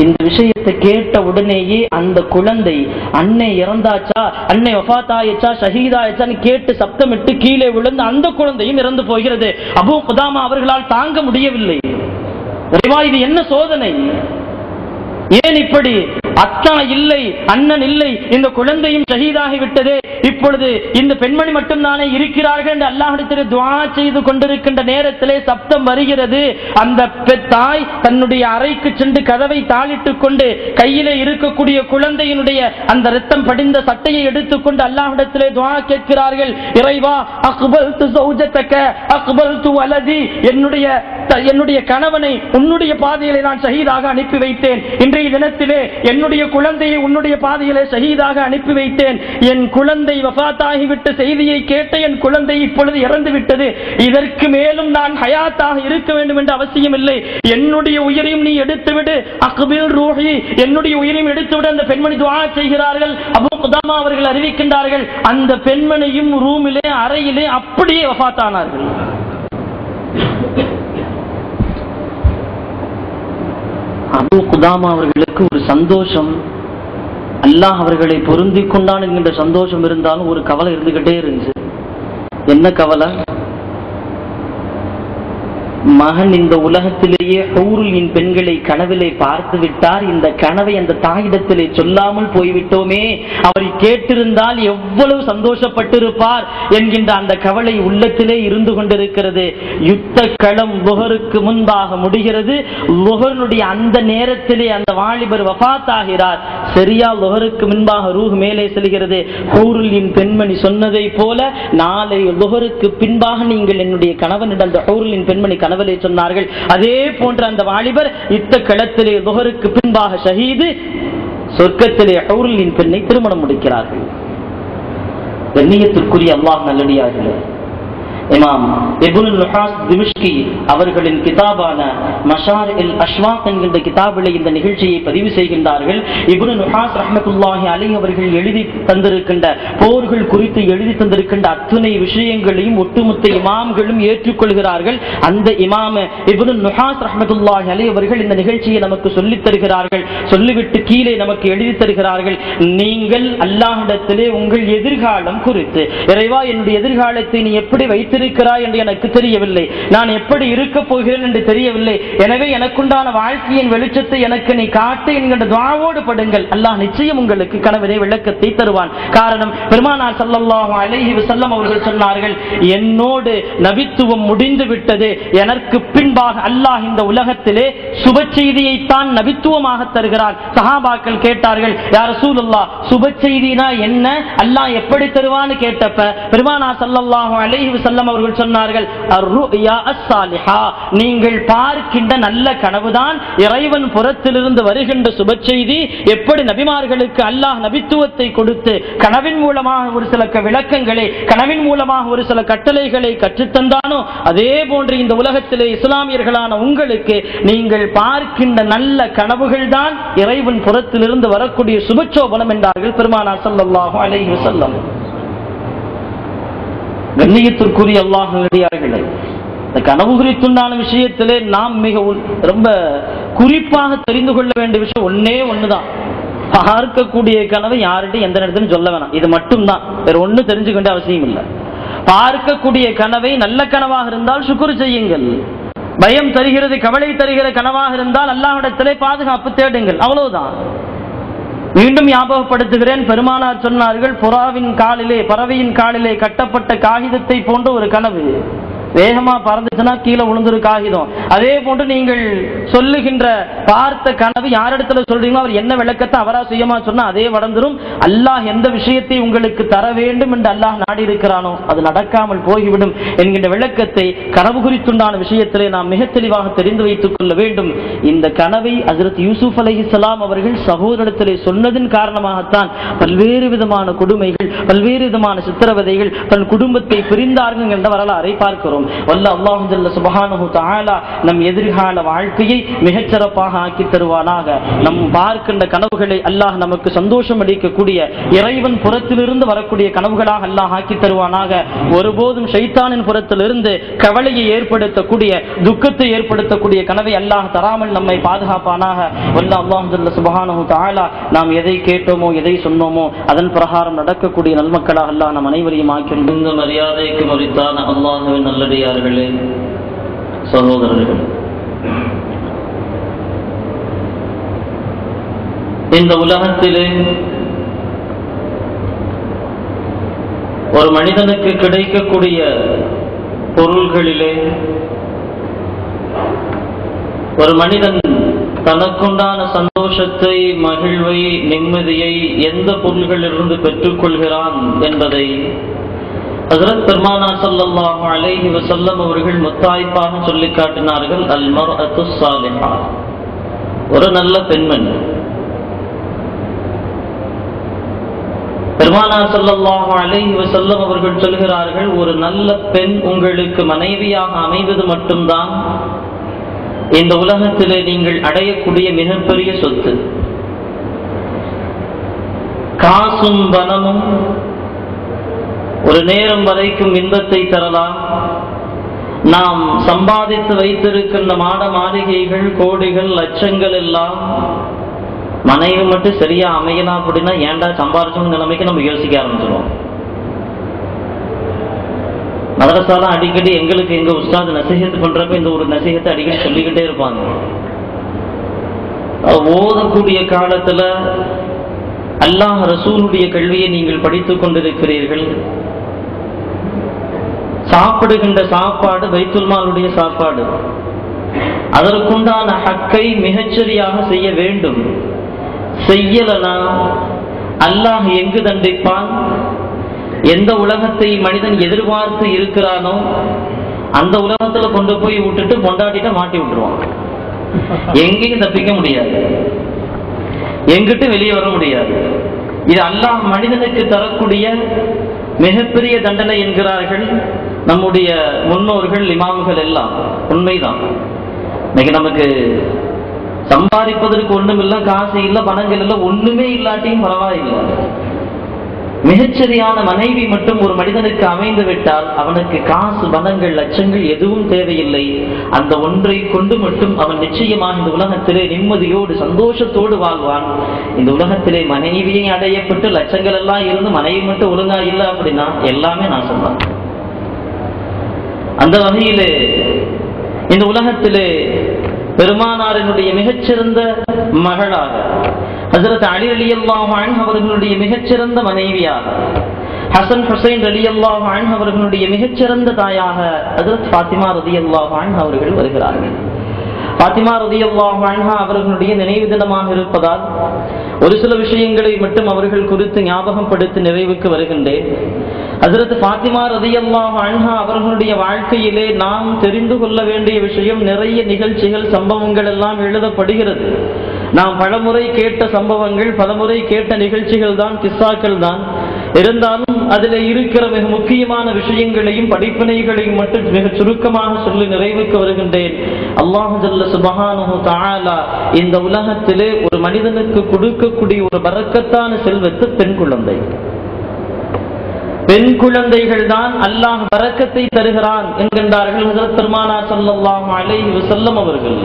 Speaker 1: இந்த விஷயத்தை கேட்ட உடனேயே அந்த குழந்தை அன்னை இறந்தாச்சா, அன்னை வஃபாத்தாயிச்சா, ஷஹீதாயிச்சான்னு கேட்டு சப்தமிட்டு கீழே விழுந்து அந்த குழந்தையும் இறந்து போகிறது. அபூ குதாமா அவர்களால் தாங்க முடியவில்லை. இது என்ன சோதனை? ஏன் இப்படி? அத்தா இல்லை, அண்ணன் இல்லை, இந்த குழந்தையும் ஷஹீதாகி விட்டதே, இப்பொழுது இந்த பெண்மணி மட்டும் தானே இருக்கிறார்கள் என்று அல்லாஹ்விடத்தில் துஆ செய்து கொண்டிருக்கின்ற நேரத்திலே சப்தம் வருகிறது. அந்த தாய் தன்னுடைய அறைக்கு சென்று கதவை தாளிட்டுக் கொண்டு கையிலே இருக்கக்கூடிய குழந்தையினுடைய அந்த இரத்தம் படிந்த சட்டையை எடுத்துக்கொண்டு அல்லாஹ்விடத்திலே துஆ கேட்கிறார்கள். இறைவா, அக்பல்து ஸௌஜதக அக்பல்து வலதி, என்னுடைய கணவனை உன்னுடைய பாதையிலே நான் ஷஹீதாக அனுப்பி வைத்தேன். இன்றைய தினத்திலே என்னுடைய குழந்தையை உன்னுடைய பாதையிலே ஷஹீதாக அனுப்பி வைத்தேன். என் குழந்தை வஃபாத்தாகிவிட்ட செய்தியை கேட்ட என் குழந்தை இப்பொழுது இறந்து விட்டது. இதற்கு மேலும் நான் ஹயாத்தாக இருக்க வேண்டும் என்ற அவசியம் இல்லை. என்னுடைய உயிரையும் நீ எடுத்துவிடு, அக்பில் ரூஹி, என்னுடைய உயிரையும் எடுத்துவிடு. அந்த பெண்மணி துஆ செய்கிறார்கள். அபூ குதாமா அவர்கள் அறிவிக்கின்றார்கள், அந்த பெண்மணியும் ரூமிலே அறையிலே அப்படியே வஃபாத்தானார்கள். அபூ குதாமா அவர்களுக்கு ஒரு சந்தோஷம், அல்லாஹ் அவர்களை பொருந்திக் கொண்டான் என்கின்ற சந்தோஷம் இருந்தாலும் ஒரு கவலை இருந்துகிட்டே இருந்துச்சு. என்ன கவலை? மகன் இந்த உலகத்திலேயே ஹூருல் பெண்களை கனவிலே பார்த்து விட்டார். இந்த கனவை அந்த தாயிடத்திலே சொல்லாமல் போய்விட்டோமே, அவரை கேட்டிருந்தால் எவ்வளவு சந்தோஷப்பட்டிருப்பார் என்கின்ற அந்த கவலை உள்ளத்திலே இருந்து கொண்டிருக்கிறது. யுத்த களம் லுஹருக்கு முன்பாக முடிகிறது. லுஹருடைய அந்த நேரத்திலே அந்த வாலிபர் வஃபாத் ஆகிறார். சரியா லுஹருக்கு முன்பாக ரூஹ் மேலே செல்கிறது. ஹூருல் பெண்மணி சொன்னதை போல நாளை லுஹருக்கு பின்பாக நீங்கள் என்னுடைய கணவனிடம் அந்த ஹூருல் பெண்மணி கனவிலே சொன்னார்கள். அதே போன்ற அந்த வாலிபர் யுத்த களத்திலே லுஹருக்கு பின்பாக ஷஹீது, சொர்க்கத்திலே ஹூருல் பெண்ணை திருமணம் முடிக்கிறார்கள். கண்ணியத்திற்குரிய அல்லாஹ் நல்லடியார்களே, இமாம் இப்னு நுஹாஸ் திமிஷ்கி அவர்களின் கிதாபான மஷாரில் அஷ்வாக் என்கின்ற கிதாபிலே இந்த நிகழ்ச்சியை பதிவு செய்கின்றார்கள். இப்னு நுஹாஸ் ரஹ்மத்துல்லாஹி அலைஹி அவர்கள் எழுதி தந்திருக்கின்ற போர்கள் குறித்து எழுதி தந்திருக்கின்ற அத்தனை விஷயங்களையும் ஒட்டுமொத்த இமாம்களும் ஏற்றுக்கொள்கிறார்கள். அந்த இமாம் இப்னு நுஹாஸ் ரஹ்மத்துல்லாஹி அலைஹி அவர்கள் இந்த நிகழ்ச்சியை நமக்கு சொல்லித் தருகிறார்கள். சொல்லிவிட்டு கீழே நமக்கு எழுதி தருகிறார்கள், நீங்கள் அல்லாஹ்விடத்திலே உங்கள் எதிர்காலம் குறித்து, இறைவா என்னுடைய எதிர்காலத்தை நீ எப்படி வைத்திருக்கிறாய் என்று எனக்கு தெரியவில்லை, நான் எப்படி இருக்க போகிறேன் என்று தெரியவில்லை, எனவே எனக்குண்டான வாழ்க்கையின் வெளிச்சத்தை எனக்கு நீ காட்டு என்கின்ற துஆவோடு படுங்கள். அல்லாஹ் நிச்சயம் உங்களுக்கு கனவிலே விளக்கத்தை தருவான். காரணம், பெருமானார் ஸல்லல்லாஹு அலைஹி வஸல்லம் அவர்கள் சொன்னார்கள், என்னோடு நபித்துவம் முடிந்து விட்டது, எனக்கு பின்பாக அல்லாஹ் இந்த உலகத்திலே சுப செய்தியை தான் நபித்துவமாக தருகிறான். சஹாபாக்கள் கேட்டார்கள், யா ரசூலுல்லாஹ் சுப செய்தினா என்ன, அல்லாஹ் எப்படி தருவான்னு கேட்டப்ப பெருமானார் ஸல்லல்லாஹு அலைஹி வஸல்லம் அவர்கள் சொன்னார்கள், அர்-ருயா அஸ்-சாலிஹா, நீங்கள் பார்க்கின்ற நல்ல கனவுதான் இறைவன் புறத்திலிருந்து வருகின்ற சுப செய்தி. எப்படி நபிமார்களுக்கு அல்லாஹ் நபித்துவத்தை கொடுத்து கனவின் மூலமாக ஒரு சில விளக்கங்களை, கனவின் மூலமாக ஒரு சில கட்டளைகளை கற்றுத்தந்தானோ, அதே போன்று இந்த உலகத்திலே இஸ்லாமியர்களான உங்களுக்கு நீங்கள் பார்க்கின்ற நல்ல கனவுகள் தான் இறைவன் புறத்திலிருந்து வரக்கூடிய சுபச்சோபனம் என்றார்கள் பெருமானார் ஸல்லல்லாஹு அலைஹி வஸல்லம். கண்ணியத்திற்குரிய அல்லாஹ்வினடியார்களே, இந்த கனவு குறித்துண்டான விஷயத்திலே நாம் மிக ரொம்ப குறிப்பாக தெரிந்து கொள்ள வேண்டிய விஷயம் ஒன்னே ஒண்ணுதான். பார்க்கக்கூடிய கனவை யார்கிட்டையும் எந்த நேரத்திலும் சொல்ல வேணாம். இது மட்டும்தான், வேற ஒண்ணு தெரிஞ்சுக்க வேண்டிய அவசியம் இல்லை. பார்க்கக்கூடிய கனவை நல்ல கனவாக இருந்தால் சுக்ர் செய்யுங்கள். பயம் தருகிறது, கவலை தருகிற கனவாக இருந்தால் அல்லாஹ்விடத்திலே பாதுகாப்பு தேடுங்கள். அவ்வளவுதான். மீண்டும் ஞாபகப்படுத்துகிறேன், பெருமானார் சொன்னார்கள், பறவையின் காலிலே கட்டப்பட்ட காகிதத்தை போன்ற ஒரு கனவு வேகமா பறந்துச்சுன்னா கீழே விழுந்துரு காகிதம். அதே போன்று நீங்கள் சொல்லுகின்ற பார்த்த கனவு யாரிடத்துல சொல்றீங்களோ அவர் என்ன விளக்கத்தை அவரா சுயமா சொன்னா அதே வளர்ந்துரும். அல்லாஹ் எந்த விஷயத்தை உங்களுக்கு தர வேண்டும் என்று அல்லாஹ் நாடி இருக்கிறானோ அது நடக்காமல் போய்விடும் என்கின்ற விளக்கத்தை கனவு குறித்துண்டான விஷயத்திலே நாம் மிக தெளிவாக தெரிந்து வைத்துக் கொள்ள வேண்டும். இந்த கனவை ஹஜ்ரத் யூசுப் அலைஹிஸ்ஸலாம் அவர்கள் சகோதரத்திலே சொன்னதின் காரணமாகத்தான் பல்வேறு விதமான கொடுமைகள், பல்வேறு விதமான சித்திரவதைகள், தன் குடும்பத்தை பிரிந்தார்கள் என்ற வரலாறை பார்க்கிறோம். வல்ல அல்லாஹ் ஜல்ல சுப்ஹானஹு தஆலா நம் எதிர்கால வாழ்க்கையை மிகச் சிறப்பாக ஆக்கி தருவானாக. நம் பார்க்கின்ற கனவுகளை அல்லாஹ் நமக்கு சந்தோஷம் அளிக்கக்கூடிய இறைவன் புறத்திலிருந்து வரக்கூடிய கனவுகளாக அல்லாஹ் ஆக்கி தருவானாக. ஒருபோதும் ஷைத்தானின் புறத்திலிருந்து கவலையை ஏற்படுத்தக்கூடிய, துக்கத்தை ஏற்படுத்தக்கூடிய கனவை அல்லாஹ் தராமல் நம்மை பாதுகாப்பானாக. வல்ல அல்லாஹ் ஜல்ல சுப்ஹானஹு தஆலா நாம் எதை கேட்டோமோ, எதை சொன்னோமோ அதன் பிரகாரம் நடக்கக்கூடிய நல்மக்களாக அல்லாஹ் நம் அனைவரையும் ஆக்கி. இந்த மரியாதைக்கு மரித்தான அல்லாஹ்வின் நல்லடியார்களே, சகோதரர்கள், இந்த உலகத்திலே ஒரு மனிதனுக்கு கிடைக்கக்கூடிய பொருள்களிலே ஒரு மனிதன் தனக்குண்டான சந்தோஷத்தை, மகிழ்வை, நிம்மதியை எந்த பொருள்களிலிருந்து பெற்றுக் கொள்கிறான் என்பதை ஹஜ்ரத் பெருமானார் ஸல்லல்லாஹு அலைஹி வஸல்லம் அவர்கள் முத்தாய்ப்பாக சொல்லி காட்டினார்கள். அல் மர்அத்து ஸாலிஹா, ஒரு நல்ல பெண்மணி. பெருமானார் ஸல்லல்லாஹு அலைஹி வஸல்லம் அவர்கள் சொல்கிறார்கள், ஒரு நல்ல பெண் உங்களுக்கு மனைவியாக அமைவது மட்டும்தான் இந்த உலகத்திலே நீங்கள் அடையக்கூடிய மிகப்பெரிய சொத்து. காசும் பணமும் ஒரு நேரம் வரைக்கும் இன்பத்தை தரலாம். நாம் சம்பாதித்து வைத்திருக்கின்ற மாட மாளிகைகள், கோடிகள், லட்சங்கள் எல்லாம் மனைவி மட்டும் சரியா அமையலாம் அப்படின்னா ஏன்டா சம்பாதிச்சோம் நிலைமைக்கு நம்ம யோசிக்க ஆரம்பிச்சிடும். மதரசாலாம் அடிக்கடி எங்களுக்கு எங்க உஸ்தாது நசீஹத் பண்றப்ப இந்த ஒரு நசீஹத்தை அடிக்கடி சொல்லிக்கிட்டே இருப்பாங்க. ஓதக்கூடிய காலத்துல அல்லாஹ் ரசூலுடைய கல்வியை நீங்கள் படித்துக் கொண்டிருக்கிறீர்கள். சாப்பிடுகின்ற சாப்பாடு பைத்துல் மாலுடைய சாப்பாடு. அதற்குண்டான ஹக்கை மிகச்சரியாக செய்ய வேண்டும். செய்யலனா அல்லாஹ் எங்கு தண்டிப்பான்? எந்த உலகத்தை மனிதன் எதிர்பார்த்து இருக்கிறானோ அந்த உலகத்துல கொண்டு போய் விட்டுட்டு பொண்டாட்டிட்ட மாட்டி விட்டுருவான். எங்கேயும் தப்பிக்க முடியாது, எங்கிட்டு வெளியே வர முடியாது. இது அல்லாஹ் மனிதனுக்கு தரக்கூடிய மிகப்பெரிய தண்டனை என்கிறார்கள் நம்முடைய முன்னோர்கள் இமாம்கள் எல்லாம். உண்மைதான். இன்னைக்கு நமக்கு சம்பாதிப்பதற்கு ஒண்ணும் இல்லை, காசு இல்லை, பணங்கள் இல்லை, ஒண்ணுமே இல்லாட்டியும் பரவாயில்லை. மிகச்சரியான மனைவி மட்டும் ஒரு மனிதனுக்கு அமைந்து விட்டால் அவனுக்கு காசு, பணங்கள், லட்சங்கள் எதுவும் தேவையில்லை. அந்த ஒன்றை கொண்டு மட்டும் அவன் நிச்சயமாக இந்த உலகத்திலே நிம்மதியோடு சந்தோஷத்தோடு வாழ்வான். இந்த உலகத்திலே மனைவியை அடையப்பட்டு லட்சங்கள் எல்லாம் இருந்து மனைவி மட்டும் ஒழுங்கா இல்லை அப்படின்னா எல்லாமே நான் சொல்றேன். அந்த வகையிலே இந்த உலகத்திலே பெருமானாரினுடைய மிகச்சிறந்த மகளாக ஹஜ்ரத் அலி ரலியல்லாஹு அன்ஹு அவர்களுடைய மிகச்சிறந்த மனைவியாக, ஹசன் ஹுசைன் ரலியல்லாஹு அன்ஹு அவர்களுடைய மிகச்சிறந்த தாயாக ஹஜ்ரத் ஃபாத்திமா ரலியல்லாஹு அன்ஹா அவர்கள் வருகிறார்கள். ஃபாத்திமா ரலியல்லாஹு அன்ஹா அவர்களுடைய நினைவு தினமாக இருப்பதால் ஒரு சில விஷயங்களை மட்டும் அவர்கள் குறித்து ஞாபகம் படுத்தி நிறைவுக்கு வருகின்றேன். ஹஜ்ரத் ஃபாத்திமா ரலியல்லாஹு அன்ஹா அவர்களுடைய வாழ்க்கையிலே நாம் தெரிந்து கொள்ள வேண்டிய விஷயம் நிறைய நிகழ்ச்சிகள், சம்பவங்கள் எல்லாம் எழுதப்படுகிறது. நாம் பலமுறை கேட்ட சம்பவங்கள், பலமுறை கேட்ட நிகழ்ச்சிகள் தான், கிஸ்ஸாக்கள் தான். இருந்தாலும் அதில் இருக்கிற மிக முக்கியமான விஷயங்களையும் படிப்பினைகளையும் மட்டும் மிக சுருக்கமாக சொல்லி நிறைவுக்கு வருகின்றேன். அல்லாஹ் ஜல்ல சுப்ஹானஹு தஆலா இந்த உலகத்திலே ஒரு மனிதனுக்கு கொடுக்கக்கூடிய ஒரு பரக்கத்தான செல்வத்து பெண் குழந்தை. பெண் குழந்தைகள் தான் அல்லாஹ் பரக்கத்தை தருகிறான் என்கின்றார்கள் ஹஜ்ரத் பெருமானார் ஸல்லல்லாஹு அலைஹி வஸல்லம் அவர்கள்.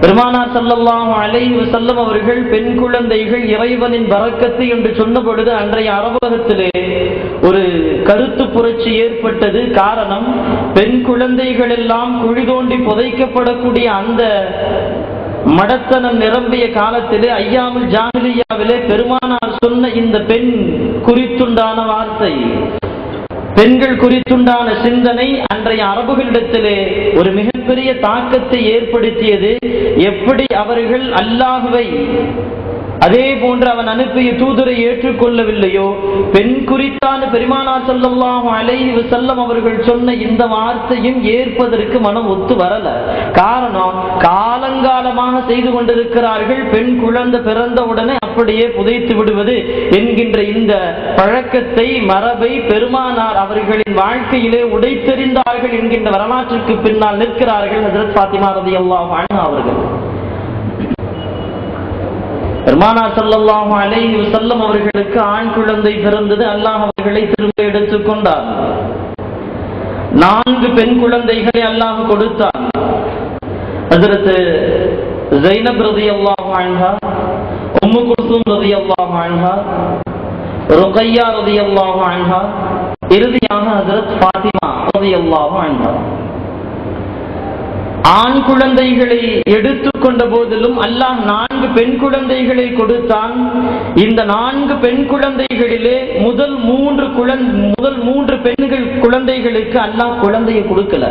Speaker 1: பெருமானார் ஸல்லல்லாஹு அலைஹி வஸல்லம் அவர்கள் பெண் குழந்தைகள் இறைவனின் பரக்கத்து என்று சொன்ன பொழுது அன்றைய அரபகத்திலே ஒரு கருத்து புரட்சி ஏற்பட்டது. காரணம், பெண் குழந்தைகள் எல்லாம் குழி தோண்டி புதைக்கப்படக்கூடிய அந்த மடத்தனம் நிரம்பிய காலத்திலே ஐயாமுல் ஜாஹிலியாவிலே பெருமானார் சொன்ன இந்த பெண் குறித்துண்டான வார்த்தை, பெண்கள் குறித்துண்டான சிந்தனை அன்றைய அரபுகளிடத்திலே ஒரு மிகப்பெரிய தாக்கத்தை ஏற்படுத்தியது. எப்படி அவர்கள் அல்லாஹ்வை அதே போன்று அவன் அனுப்பிய தூதரை ஏற்றுக்கொள்ளவில்லையோ, பெண் குறித்தான பெருமானார் ஸல்லல்லாஹு அலைஹி வஸல்லம் அவர்கள் சொன்ன இந்த வார்த்தையும் ஏற்பதற்கு மனம் ஒத்து வரல. காரணம், காலங்காலமாக செய்து கொண்டிருக்கிறார்கள். பெண் குழந்தை பிறந்த உடனே அப்படியே புதைத்து விடுவது என்கின்ற இந்த பழக்கத்தை, மரபை பெருமானார் அவர்களின் வாழ்க்கையிலே உடைத்தெறிந்தார்கள் என்கின்ற வரலாற்றுக்கு பின்னால் நிற்கிறார்கள் ஹஜ்ரத் ஃபாத்திமா ரலியல்லாஹு அன்ஹா அவர்கள். பெருமானார் ஸல்லல்லாஹு அலைஹி வஸல்லம் அவர்களுக்கு ஆண் குழந்தை பிறந்தது. அல்லாஹ் அவர்களை திரும்ப எடுத்துக் கொண்டார். 4 பெண் குழந்தைகளை அல்லாஹ் கொடுத்தார். ஹஜ்ரத் ஸைனப் ரலியல்லாஹு அன்ஹா, உம்மு குல்சூம் ரலியல்லாஹு அன்ஹா, ருக்கையா ரலியல்லாஹு அன்ஹா, இறுதியாக ஹஜ்ரத் ஃபாத்திமா ரலியல்லாஹு அன்ஹா. ஆண் குழந்தைகளை எடுத்துக்கொண்ட போதிலும் அல்லாஹ் 4 பெண் குழந்தைகளை கொடுத்தான். இந்த 4 பெண் குழந்தைகளிலே முதல் 3 பெண்கள் குழந்தைகளுக்கு அல்லாஹ் குழந்தையை கொடுக்கல.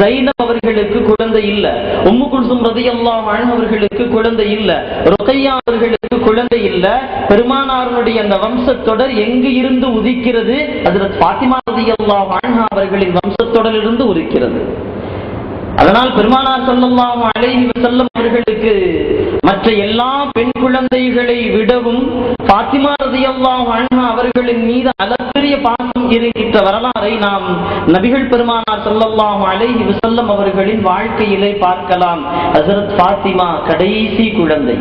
Speaker 1: ஸைனப் அவர்களுக்கு குழந்தை இல்ல, உம்மு குல்சூம் ரலியல்லாஹு அன்ஹா அவர்களுக்கு குழந்தை இல்ல, ருக்கையா அவர்களுக்கு குழந்தை இல்ல. பெருமானாருடைய அந்த வம்சத்தொடர் எங்கு இருந்து உதிக்கிறது? ஹஜ்ரத் ஃபாத்திமா ரலியல்லாஹு அன்ஹா அவர்களின் வம்சத்தொடரிலிருந்து உதிக்கிறது. அதனால் பெருமானார் ஸல்லல்லாஹு அலைஹி வஸல்லம் அவர்களுக்கு மற்ற எல்லா பெண் குழந்தைகளை விடவும் ஃபாத்திமா ரலியல்லாஹு அன்ஹா அவர்களின் மீது அளப்பரிய பாசம் இருக்கின்ற வரலாறை நாம் நபிகள் பெருமானார் ஸல்லல்லாஹு அலைஹி வஸல்லம் அவர்களின் வாழ்க்கையிலே பார்க்கலாம். ஹஜ்ரத் ஃபாத்திமா கடைசி குழந்தை,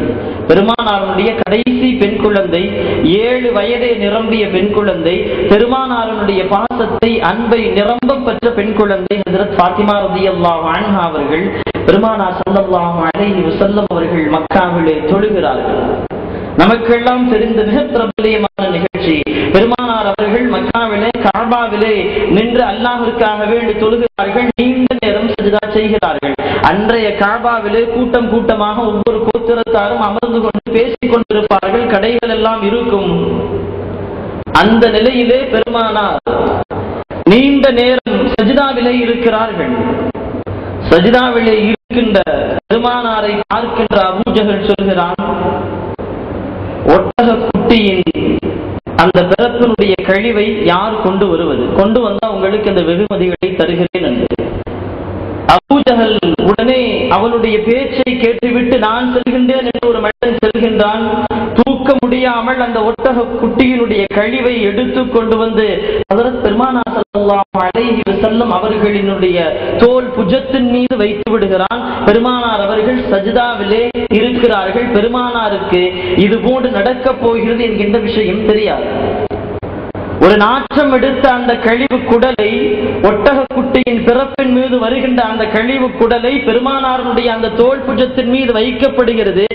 Speaker 1: பெருமானாருடைய கடைசி பெண் குழந்தை, 7 வயதே நிரம்பிய பெண் குழந்தை, பெருமானாருடைய பாசத்தை, அன்பை நிரம்ப பெற்ற பெண் குழந்தை ஹஜ்ரத் ஃபாத்திமா ரலியல்லாஹு அன்ஹா அவர்கள். பெருமானார் ஸல்லல்லாஹு அலைஹி வஸல்லம் அவர்கள் மக்காவிலே தொழுகிறார்கள். நமக்கெல்லாம் தெரிந்த மிக பிரபல்யமான நிகழ்ச்சி, பெருமானார் அவர்கள் மக்காவிலே கஅபாவிலே நின்று அல்லாஹ்விற்காக வேண்டி தொழுகிறார்கள். நீண்ட நேரம் சஜ்தா செய்கிறார்கள். அன்றைய கஅபாவிலே கூட்டம் கூட்டமாக ஒவ்வொரு கோத்திரத்தாரும் அமர்ந்து கொண்டு பேசிக் கொண்டிருப்பார்கள். கடைகள் எல்லாம் இருக்கும். அந்த நிலையிலே பெருமானார் நீண்ட நேரம் சஜ்தாவிலே இருக்கிறார்கள். சஜ்தாவிலே இருக்கின்ற பெருமானாரை பார்க்கின்ற அபூஜஹல் சொல்கிறான், ஒட்டக குட்டியின் அந்த பிறப்பினுடைய கழிவை யார் கொண்டு வருவது? கொண்டு வந்தால் உங்களுக்கு அந்த வெகுமதிகளை தருகிறேன் என்று. அபூஜஹல் உடனே அவளுடைய பேச்சை கேட்டுவிட்டு நான் செல்கின்றேன் என்று ஒரு மனிதன் செல்கின்றான். தூக்க முடியா முடியாமல் அந்த ஒட்டக குட்டியினுடைய கழிவை எடுத்து கொண்டு வந்து ஹஜ்ரத் பெருமானார் ஸல்லல்லாஹு அலைஹி வஸல்லம் அவர்களினுடைய தோல் புஜத்தின் மீது வைத்து விடுகிறான். பெருமானார் அவர்கள் சஜ்தாவிலே இருக்கிறார்கள். பெருமானாருக்கு இது போன்று நடக்கப் போகிறது என்கின்ற விஷயம் தெரியாது. ஒரு நாற்றம் எடுத்த அந்த கழிவு குடலை, ஒட்டக குட்டியின் பிறப்பின் மீது வருகின்ற அந்த கழிவு குடலை பெருமானாருடைய அந்த தோல் புஜத்தின் மீது வைக்கப்படுகிறது.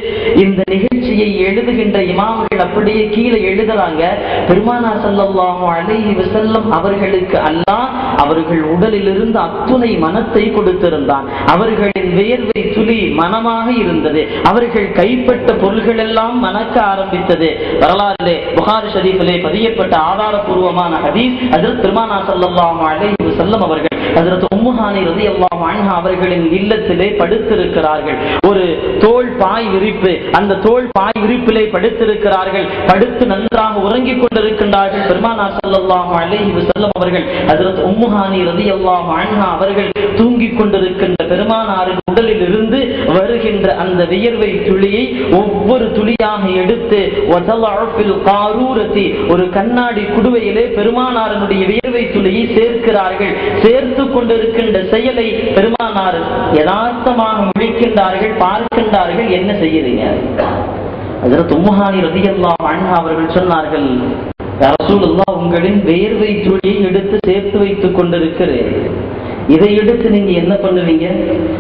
Speaker 1: இந்த நிகழ்ச்சியை எழுதுகின்ற இமாம்கள் அப்படியே கீழே எழுதுறாங்க, பெருமானார் ஸல்லல்லாஹு அலைஹி வஸல்லம் அவர்களுக்கு அல்லாஹ் அவர்கள் உடலில் இருந்து அத்துணை மனத்தை கொடுத்திருந்தான். அவர்களின் வியர்வை துளி மனமாக இருந்தது. அவர்கள் கைப்பட்ட பொருள்கள் எல்லாம் மணக்க ஆரம்பித்தது. வரலாறிலே புகாரி ஷரீஃபிலே பதியப்பட்ட ஆதாரபூர்வமான ஹதீஸ், ஹஜ்ரத் பெருமானார் ஸல்லல்லாஹு அலைஹி வஸல்லம் அவர்கள் ஹஜ்ரத் உம்மு ஹானி ரலியல்லாஹு அன்ஹா அவர்களின் இல்லத்திலே படுத்திருக்கிறார்கள். ஒரு தோல் பாய் விரிப்பு, அந்த தோல் பாய் விரிப்பிலே படுத்திருக்கிறார்கள். படுத்து நன்றாக உறங்கிக் கொண்டிருக்கின்றார்கள். பெருமானார் ஸல்லல்லாஹு அலைஹி வஸல்லம் அவர்கள் ஹஜ்ரத் உம்மு ஹானி ரலியல்லாஹு அன்ஹா அவர்கள் தூங்கிக் கொண்டிருக்கின்ற பெருமானாரின் உடலில் இருந்து வருகின்ற அந்த வியர்வை துளியை ஒவ்வொரு துளியாக எடுத்து ஒரு கண்ணாடி குடுவையிலே பெருமானாரனுடைய வியர்வை துளியை சேர்க்கிறார்கள். சேர்த்து கொண்டிருக்கின்ற செயலை பெருமானார் யதார்த்தமாக முடிக்கின்றார்கள், பார்க்கின்றார்கள். என்ன செய்யறீங்க? ஹஜ்ரத் உம்மு ஹானி ரலியல்லாஹு அன்ஹா அவர்கள் சொன்னார்கள், யா ரசூலுல்லாஹ், உங்களின் வியர்வை துளியை எடுத்து சேர்த்து வைத்துக் கொண்டிருக்கிறேன். இதை எடுத்து நீங்க என்ன பண்ணுவீங்க?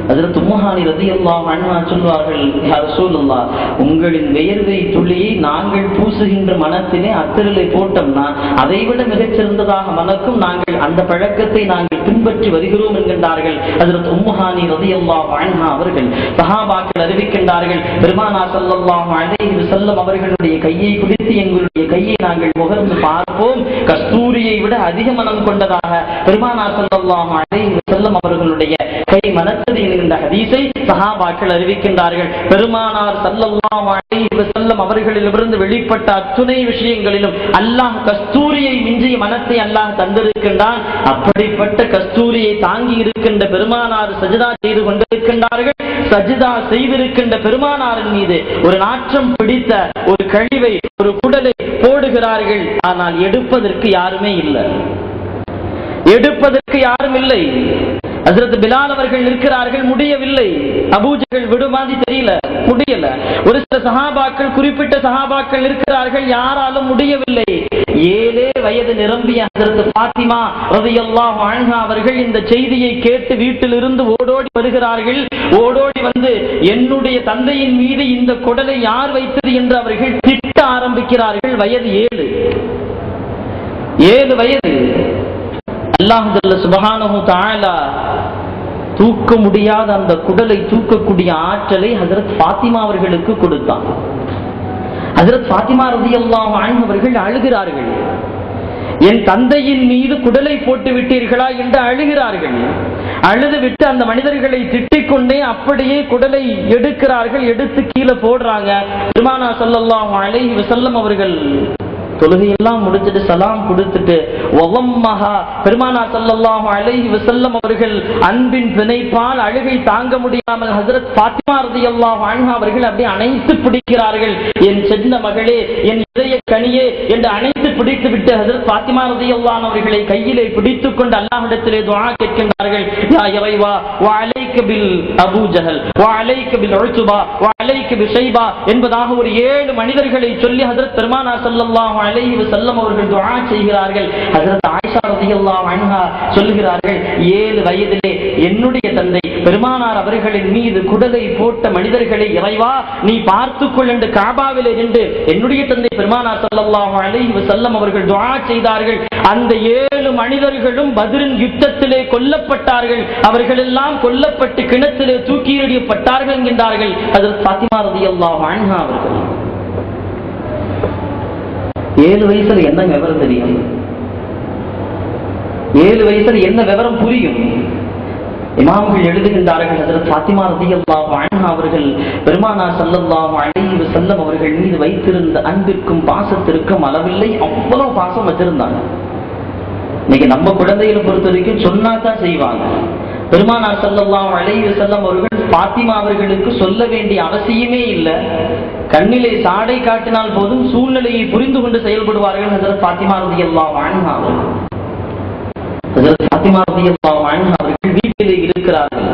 Speaker 1: ஹஜ்ரத் உம்மு ஹானி ரலியல்லாஹு அன்ஹா சொல்வார்கள், யா ரசூலுல்லாஹ், உங்களின் வியர்வை துளியை நாங்கள் பூசுகின்ற மனத்திலே அத்தரிலே போட்டோம்னா அதைவிட மிகச்சிறந்ததாக மனக்கும். நாங்கள் அந்த பழக்கத்தை நாங்கள் பின்பற்றி வருகிறோம் என்கின்றார்கள் ஹஜ்ரத் உம்மு ஹானி ரலியல்லாஹு அன்ஹா அவர்கள். சஹாபாக்கள் அறிவிக்கின்றார்கள், பெருமானார் ஸல்லல்லாஹு அலைஹி வஸல்லம் அவர்களுடைய கையை பிடித்து எங்களுடைய கையை நாங்கள் முகர்ந்து பார்ப்போம். கஸ்தூரியை விட அதிக மனம் கொண்டதாக பெருமானார் ஸல்லல்லாஹு அலைஹி வஸல்லம் அவர்களுடைய கை மனத்தது என்கின்ற ஹதீஸை சஹாபாக்கள் அறிவிக்கின்றார்கள். பெருமானார் ஸல்லல்லாஹு அலைஹி வஸல்லம் அவர்களிடமிருந்து வெளிப்பட்ட அத்துணை விஷயங்களிலும் அல்லாஹ் கஸ்தூரியை மிஞ்சிய மனத்தை அல்லாஹ் தந்திருக்கின்றான். அப்படிப்பட்ட கஸ்தூரியை தாங்கி இருக்கின்ற பெருமானார் சஜ்தா செய்து கொண்டிருக்கின்றார்கள். சஜ்தா செய்திருக்கின்ற பெருமானாரின் மீது ஒரு நாற்றம் பிடித்த ஒரு கழிவை, ஒரு குடலை போடுகிறார்கள். ஆனால் எடுப்பதற்கு யாருமே இல்லை. எடுப்பதற்கு யாரும் இல்லை. ஹஜ்ரத் பிலால் அவர்கள் இருக்கிறார்கள், முடியவில்லை. அபூஜஹல் விடுமாதி தெரியல, முடியல. ஒரு சில சஹாபாக்கள், குறிப்பிட்ட சஹாபாக்கள் இருக்கிறார்கள், யாராலும் முடியவில்லை. 7 வயது நிரம்பிய ஹஜ்ரத் ஃபாத்திமா ரலியல்லாஹு அன்ஹா அவர்கள் இந்த செய்தியை கேட்டு வீட்டிலிருந்து ஓடோடி வருகிறார்கள். ஓடோடி வந்து என்னுடைய தந்தையின் மீது இந்த குடலை யார் வைத்தது என்று அவர்கள் திட்ட ஆரம்பிக்கிறார்கள். வயது 7 வயது. அல்லாஹ் ஜல்ல சுப்ஹானஹு தஆலா தூக்க முடியாத அந்த குடலை தூக்கக்கூடிய ஆற்றலை ஹஜ்ரத் ஃபாத்திமா அவர்களுக்கு கொடுத்தான். ஹஜ்ரத் ஃபாத்திமா ரலியல்லாஹு அன்ஹா அவர்கள் அழுகிறார்கள். என் தந்தையின் மீது குடலை போட்டு விட்டீர்களா என்று அழுகிறார்கள். அழுது விட்டு அந்த மனிதர்களை திட்டிக் கொண்டே அப்படியே குடலை எடுக்கிறார்கள். எடுத்து கீழே போடுறாங்க. பெருமானார் ஸல்லல்லாஹு அலைஹி வஸல்லம் அவர்கள் தொழுகையெல்லாம் முடிச்சுட்டு சலாம் கொடுத்துட்டு பெருமானார் ஸல்லல்லாஹு அலைஹி வஸல்லம் அவர்கள் அன்பின் பிணைப்பால் அழுகை தாங்க முடியாமல் ஹஜ்ரத் ஃபாத்திமா ரலியல்லாஹு அன்ஹா அவர்கள் அப்படியே அணைத்து பிடிக்கிறார்கள். என் சின்ன மகளே, என் இதய கனியே என்று அணைத்து பிடித்து விட்டு ஹஜ்ரத் ஃபாத்திமா ரலியல்லாஹு அவர்களை கையிலே பிடித்துக் கொண்டு அல்லாஹ்விடத்திலே துஆ கேட்கின்றார்கள். யா இறைவா, வ அலைக பில் அபூ ஜஹல், வ அலைக பில் உத்பா, வ அலைக பி ஷைபா என்பதாக ஒரு 7 மனிதர்களை சொல்லி ஹஜ்ரத் பெருமானார் ஸல்லல்லாஹு அலைஹி வஸல்லம் அவர்கள் துஆ செய்கிறார்கள். ஹஜ்ரத் ஆயிஷா ரலியல்லாஹு அன்ஹா சொல்கிறார்கள், 7 வயதிலே என்னுடைய தந்தை பெருமானார் அவர்களின் மீது குடலை போட்ட மனிதர்களை இறைவா நீ பார்த்துக்கொள் என்று காபாவிலே நின்று என்னுடைய தந்தை பெருமானார் ஸல்லல்லாஹு அலைஹி வஸல்லம் அவர்கள் துஆ செய்தார்கள். அந்த 7 மனிதர்களும் பத்ரின் யுத்தத்திலே கொல்லப்பட்டார்கள். அவர்கள் எல்லாம் கொல்லப்பட்டு கிணத்திலே தூக்கி எறியப்பட்டார்கள் என்கிறார்கள் ஹஜ்ரத் ஃபாத்திமா ரலியல்லாஹு அன்ஹா அவர்கள். 7 வயசுல என்ன விவரம் தெரியும்? 7 வயசுல என்ன விவரம் புரியும்? இமாம்கள் எழுதுகின்றார்கள், ஹஜ்ரத் ஃபாத்திமா ரலியல்லாஹு அன்ஹா அவர்கள் பெருமானார் ஸல்லல்லாஹு அலைஹி வஸல்லம் அவர்கள் மீது வைத்திருந்த அன்பிற்கும் பாசத்திற்கும் அளவில்லை, அவ்வளவு பாசம் வச்சிருந்தாங்க. இன்னைக்கு நம்ம குழந்தைகளை பொறுத்த வரைக்கும் சொன்னாதான் செய்வாங்க. பெருமானார் ஸல்லல்லாஹு அலைஹி வஸல்லம் அவர்கள் பாத்திமா அவர்களுக்கு சொல்ல வேண்டிய அவசியமே இல்லை. கண்ணிலே சாடை காட்டினால் போதும் சூழ்நிலையை புரிந்து கொண்டு செயல்படுவார்கள். ஹஜ்ரத் பாத்திமா ரலியல்லாஹு அன்ஹா அவர்கள் அவர்கள் வீட்டிலே இருக்கிறார்கள்.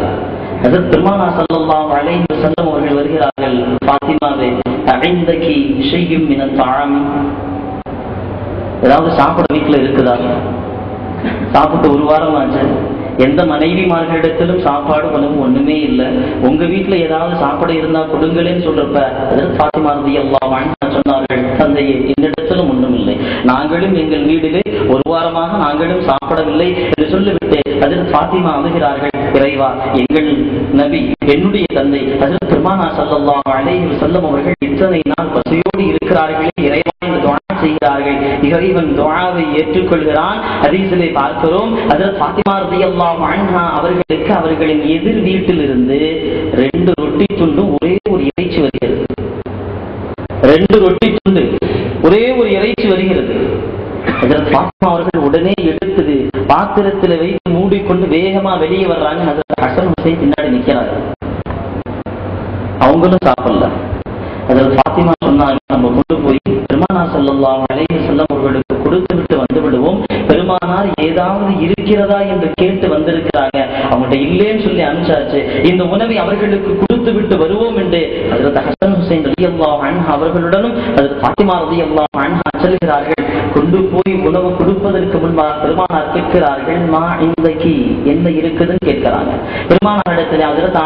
Speaker 1: ஹஜ்ரத் பெருமானார் ஸல்லல்லாஹு அலைஹி வஸல்லம் அவர்கள் வருகிறார்கள். பாத்திமாவே, அஇந்தகி ஷையும் மினத் தஆம், ஏதாவது சாப்பிட வீட்டுல இருக்குதா? சாப்பிட்டு ஒரு வாரம் ஆச்சு, எந்த மனைவிமார்களிடத்திலும் சாப்பாடு பணமும் ஒண்ணுமே இல்லை. உங்க வீட்டுல ஏதாவது சாப்பிட இருந்தா கொடுங்களேன்னு சொல்றப்ப ஹஜ்ரத் பாத்திமா ரலியல்லாஹு அன்ஹா சொன்னார்கள், தந்தையே, என்னிடத்திலும் ஒன்றும் இல்லை, நாங்களும் எங்கள் வீட்டிலே ஒரு வாரமாக நாங்களும் சாப்பிடவில்லை என்று சொல்லிவிட்டு ஹஜ்ரத் பாத்திமா அழுகிறார்கள், இறைவா, எங்கள் நபி, என்னுடைய தந்தை ஹஜ்ரத் பெருமானார் ஸல்லல்லாஹு அலைஹி வஸல்லம் அவர்கள் இத்தனை நாள் பசியோடு இருக்கிறார்களே, இறைவா என்று துஆ செய்கிறார்கள். இறைவன் துஆவை ஏற்றுக்கொள்கிறான். ஹதீஸிலே பார்க்கிறோம், ஹஜ்ரத் பாத்திமா ரலியல்லாஹு அன்ஹா அவர்களுக்கு அவர்களின் எதிர் வீட்டில் இருந்து 2 ரொட்டி துண்டு ஒரே ஒரு இறைச்சி வருகிறது. 2 ரொட்டி துண்டு ஒரே ஒரு இறைச்சி வருகிறது. ஹஜ்ரத் பாத்திமா அவர்கள் உடனே எடுத்தது பாத்திரத்தில் வைத்து மூடிக்கொண்டு வேகமா வெளியே வர்றாங்க. ஹஜ்ரத் ஹசன் ஹுசைன் பின்னாடி நிக்கிறாங்க. அவங்களும் சாப்பிடல. ஹஜ்ரத் பாத்திமா சொன்னாங்க, நம்ம கொண்டு போய் பெருமானார் ஸல்லல்லாஹு அலைஹி வஸல்லம் அவர்களுக்கு கொடுத்து விட்டு வந்து விடுவோம். பெருமானார் ஏதாவது இருக்கிறதா என்று கேட்டு வந்திருக்கிறாங்க, அவங்கள்ட்ட இல்லேன்னு சொல்லி அனுப்பிச்சாச்சு, இந்த உணவை அவர்களுக்கு கொடுத்து விட்டு வருவோம் என்று ஹஜ்ரத் ஹசன் ஹுசைன் ரலியல்லாஹு அன்ஹா அவர்களுடனும் ஹஜ்ரத் பாத்திமா ரலியல்லாஹு அன்ஹா செல்கிறார்கள். கொண்டு போய் உணவு கொடுப்பதற்கு முன்பாக பெருமானார் கேட்கிறார்கள், மா இன்றைக்கு என்ன இருக்குதுன்னு கேட்கிறாங்க. பெருமானார் இடத்துல ஹஜ்ரத்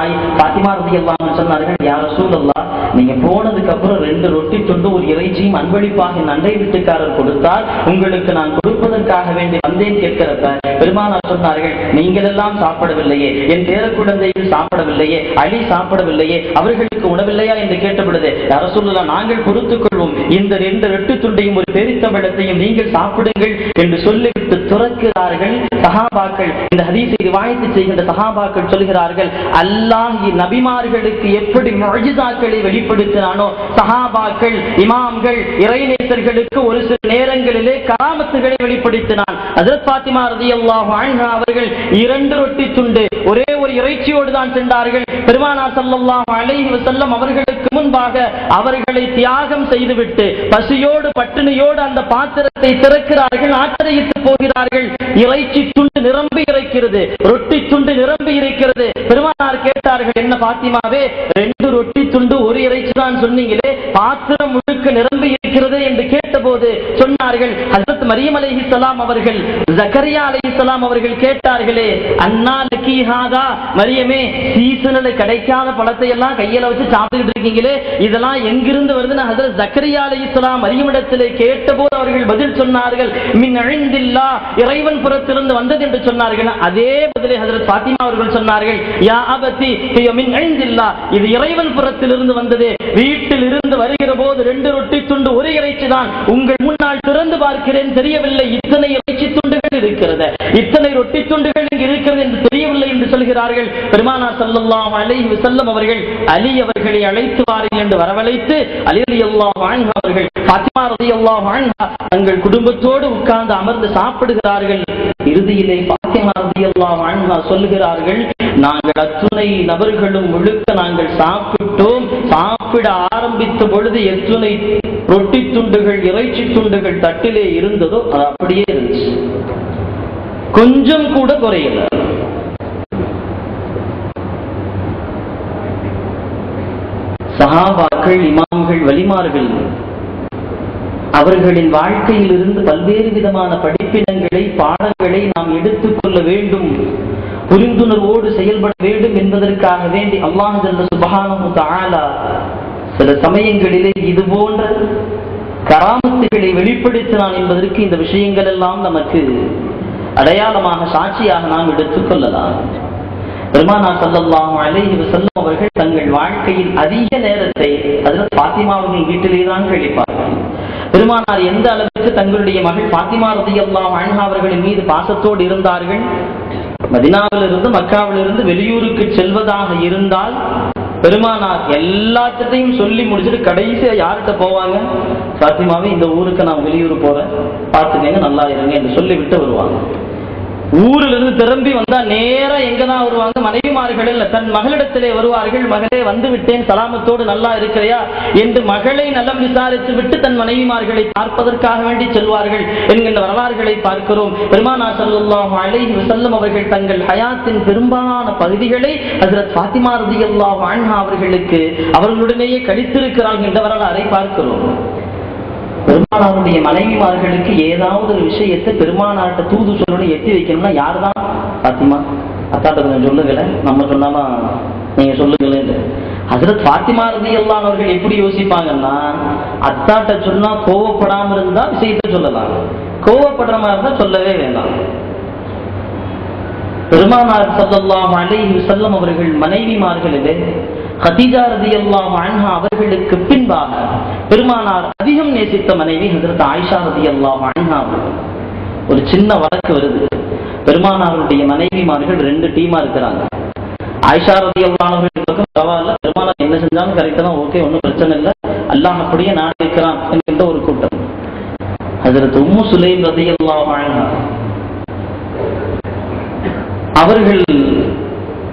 Speaker 1: பாத்திமா ரலியல்லாஹு அன்ஹா சொன்னார்கள், யா ரசூலல்லாஹ், நீங்க போனதுக்கு அப்புறம் 2 ரொட்டி துண்டு ஒரு இறைச்சியும் அன்பளிப்பாக என் அண்டை வீட்டுக்காரர் கொடுத்தால் உங்களுக்கு நான் கொடுப்பதற்காக வேண்டி வந்தேன் கேட்கிறப்ப பெருமானார் சொன்னார்கள், நீங்கள் எல்லாம் சாப்பிடவில்லையே, என் பேர குழந்தைகள் சாப்பிடவில்லையே, அலி சாப்பிடவில்லையே, அவர்களுக்கு உணவில்லையா என்று கேட்டபொழுது, யா ரசூலுல்லாஹ், நாங்கள் பொறுத்துக் கொள்வோம், இந்த 2 ரொட்டி துண்டையும் ஒரு பேரித்தம்பழத்தையும் நீங்கள் சாப்பிடுங்கள் என்று சொல்லிவிட்டு துறக்கிறார்கள். சஹாபாக்கள், இந்த ஹதீஸை ரிவாயத் செய்கின்ற சஹாபாக்கள் சொல்கிறார்கள், அல்லாஹ் நபிமார்களுக்கு எப்படி முஅஜிசாக்களை வெளிப்படுத்தினானோ, சஹாபாக்கள், இமாம்கள், இறைநேசர்களுக்கு ஒரு சில நேரங்களிலே கராமத்துகளை வெளிப்படுத்தினான். ஹஜ்ரத் பாத்திமா ரலியல்லாஹு அன்ஹா அவர்கள் 2 ரொட்டி துண்டு ஒரே ஒரு இறைச்சியோடு தான் சென்றார்கள். பெருமானார் ஸல்லல்லாஹு அலைஹி வஸல்லம் அவர்களுக்கு முன்பாக அவர்களை தியாகம் செய்துவிட்டு பசியோடு பட்டினியோடு அந்த பாத்திரத்தை திறக்கிறார்கள், ஆச்சரியத்து போகிறார்கள். இறைச்சி துண்டு நிரம்பி இருக்கிறது, ரொட்டி துண்டு நிரம்பி இருக்கிறது. பெருமானார் கேட்டார்கள், என்ன பாத்திமாவே, 2 ரொட்டி துண்டு ஒரு இறைச்சி தான் சொன்னீங்களே, பாத்திரம் முழுக்க நிரம்பி இருக்கிறது என்று கேட்டபோது சொன்னார்கள், ஹஜ்ரத் மரியம் அலைஹிஸ்ஸலாம் அவர்கள், ஜக்கரியா அலைஹிஸ்ஸலாம் அவர்கள் கேட்டார்களே, அன்னா லகி ஹாதா, மரியமே, சீசனில் கிடைக்காத பழத்தை எல்லாம் கையில வச்சு சாப்பிட்டு இருக்கீங்களே, இதெல்லாம் எங்கிருந்து வருதுன்னு ஹஜ்ரத் ஜக்கரியா அலைஹிஸ்ஸலாம் மரியமிடத்திலே கேட்டபோது அவர்கள் பதில் சொன்னார்கள், மின் இந்தில்லாஹ், இறைவன் புறத்திலிருந்து வந்தது என்று சொன்னார்கள். அதே பதிலை ஹஜ்ரத் பாத்திமா அவர்கள் சொன்னார்கள், யா அபதி ஹிய மின் இந்தில்லாஹ், இது இறைவன் புறத்திலிருந்து வந்தது. வீட்டில் இருந்து வருகிற போது 2 ரொட்டி துண்டு ஒரு இறைச்சி தான் உங்கள் முன்னால் திறந்து பார்க்கிறேன், தெரியவில்லை இத்தனை இறைச்சி துண்டுகள் இருக்கிறது, இத்தனை ரொட்டி துண்டுகள் இருக்கிறது என்று தெரியவில்லை என்று சொல்கிறார்கள். பெருமானார் ஸல்லல்லாஹு அலைஹி வஸல்லம் அவர்கள் அலி அவர்களை அழைத்து வாருங்கள் என்று வரவழைத்து அலி ரலியல்லாஹு அன்ஹு அவர்கள் பாத்திமா ரலியல்லாஹு அன்ஹா தங்கள் குடும்பத்தோடு உட்கார்ந்து அமர்ந்து சாப்பிடுகிறார்கள். இறுதியிலே பாத்திமா ரலியல்லாஹு அன்ஹா சொல்லுகிறார்கள், நாங்கள் அத்துணை நபர்களும் முழுக்க நாங்கள் சாப்பிட்டோம், சாப்பிட ஆரம்பித்த பொழுது எத்துணை ரொட்டி துண்டுகள் இறைச்சி துண்டுகள் தட்டிலே இருந்ததோ அது அப்படியே இருந்துச்சு, கொஞ்சம் கூட குறையல. சஹாபாக்கள், இமாம்கள், வலிமார்கள் அவர்களின் வாழ்க்கையில் இருந்து பல்வேறு விதமான படிப்பினங்களை, பாடங்களை நாம் எடுத்துக்கொள்ள வேண்டும், புரிந்துணர்வோடு செயல்பட வேண்டும் என்பதற்காக வேண்டி அல்லாஹ் ஜல்ல சுப்ஹானஹு தஆலா சில சமயங்களிலே இது போன்ற கராமத்துகளை வெளிப்படுத்தினான் என்பதற்கு இந்த விஷயங்கள் எல்லாம் நமக்கு அடையாளமாக, சாட்சியாக நாம் எடுத்துக்கொள்ளலாம். பெருமானார் ஸல்லல்லாஹு அலைஹி வஸல்லம் அவர்கள் தங்கள் வாழ்க்கையில் அதிக நேரத்தை ஹஜ்ரத் பாத்திமாவின் வீட்டிலே தான் கழிப்பார்கள். பெருமானார் எந்த அளவுக்கு தங்களுடைய மகள் பாத்திமா ரலியல்லாஹு அன்ஹா அவர்களின் மீது பாசத்தோடு இருந்தார்கள், மதீனாவிலிருந்து மக்காவிலிருந்து வெளியூருக்கு செல்வதாக இருந்தால் பெருமானார் எல்லாத்தையும் சொல்லி முடிச்சுட்டு கடைசியா யார்கிட்ட போவாங்க, பாத்திமாவே, இந்த ஊருக்கு நான் வெளியூர் போறேன், பார்த்துக்கங்க, நல்லா இருங்க என்று சொல்லிவிட்டு வருவாங்க. ஊரிலிருந்து திரும்பி வந்தா நேரா எங்கதான் வருவாங்க? மனைவிமார்கள் இல்ல, தன் மகளிடத்திலே வருவார்கள். மகளே வந்து விட்டேன், சலாமத்தோடு நல்லா இருக்கிறையா என்று மகளை நலம் விசாரித்து விட்டு தன் மனைவிமார்களை பார்ப்பதற்காக வேண்டி செல்வார்கள் என்கின்ற வரலாறுகளை பார்க்கிறோம். பெருமானார் ஸல்லல்லாஹு அலைஹி வஸல்லம் அவர்கள் தங்கள் ஹயாத்தின் பெரும்பாலான பகுதிகளை ஹஜ்ரத் ஃபாத்திமா ரலியல்லாஹு அன்ஹா அவர்களுக்கு அவர்களுடனேயே கழித்திருக்கிறார்கள் என்ற வரலாறை பார்க்கிறோம். பெருமானாருடைய மனைவிமார்களுக்கு ஏதாவது ஒரு விஷயத்தை பெருமானார்ட்ட தூது சொல்லணும், எத்தி வைக்கணும்னா யார் தான்? ஃபாத்திமா. அத்தாட்ட கொஞ்சம் சொல்லுங்கள, நம்ம சொன்னாலும் நீங்க சொல்லுங்களேன். ஹஜ்ரத் ஃபாத்திமா ரலியல்லாஹு அன்ஹா அவர்கள் எப்படி யோசிப்பாங்கன்னா, அத்தாட்ட சொன்னா கோவப்படாம இருந்தா விஷயத்தை சொல்லலாம், கோவப்படுற மாதிரி இருந்தா சொல்லவே வேண்டாம். பெருமானார் ஸல்லல்லாஹு அலைஹி வஸல்லம் அவர்கள் மனைவிமார்களிலே கதீஜா ரலியல்லாஹு அன்ஹா அவர்களுக்கு பின்பாக பெருமானார் அதிகம் நேசித்த மனைவி ஹஜ்ரத் ஆயிஷா ரலியல்லாஹு அன்ஹா. ஒரு சின்ன வழக்கு வருது. பெருமானாருடைய மனைவிமார்கள் 2 டீமா இருக்கிறாங்க. ஆயிஷா ரலியல்லாஹு அன்ஹா பரவாயில்ல, பெருமானார் என்ன செஞ்சாலும் கரெக்டா தான், ஓகே, ஒன்றும் பிரச்சனை இல்லை, அல்லாஹ் அப்படியே நான் இருக்கிறான் என்கின்ற ஒரு கூட்டம். ஹஜ்ரத் உம்மு சுலைம் ரலியல்லாஹு அன்ஹா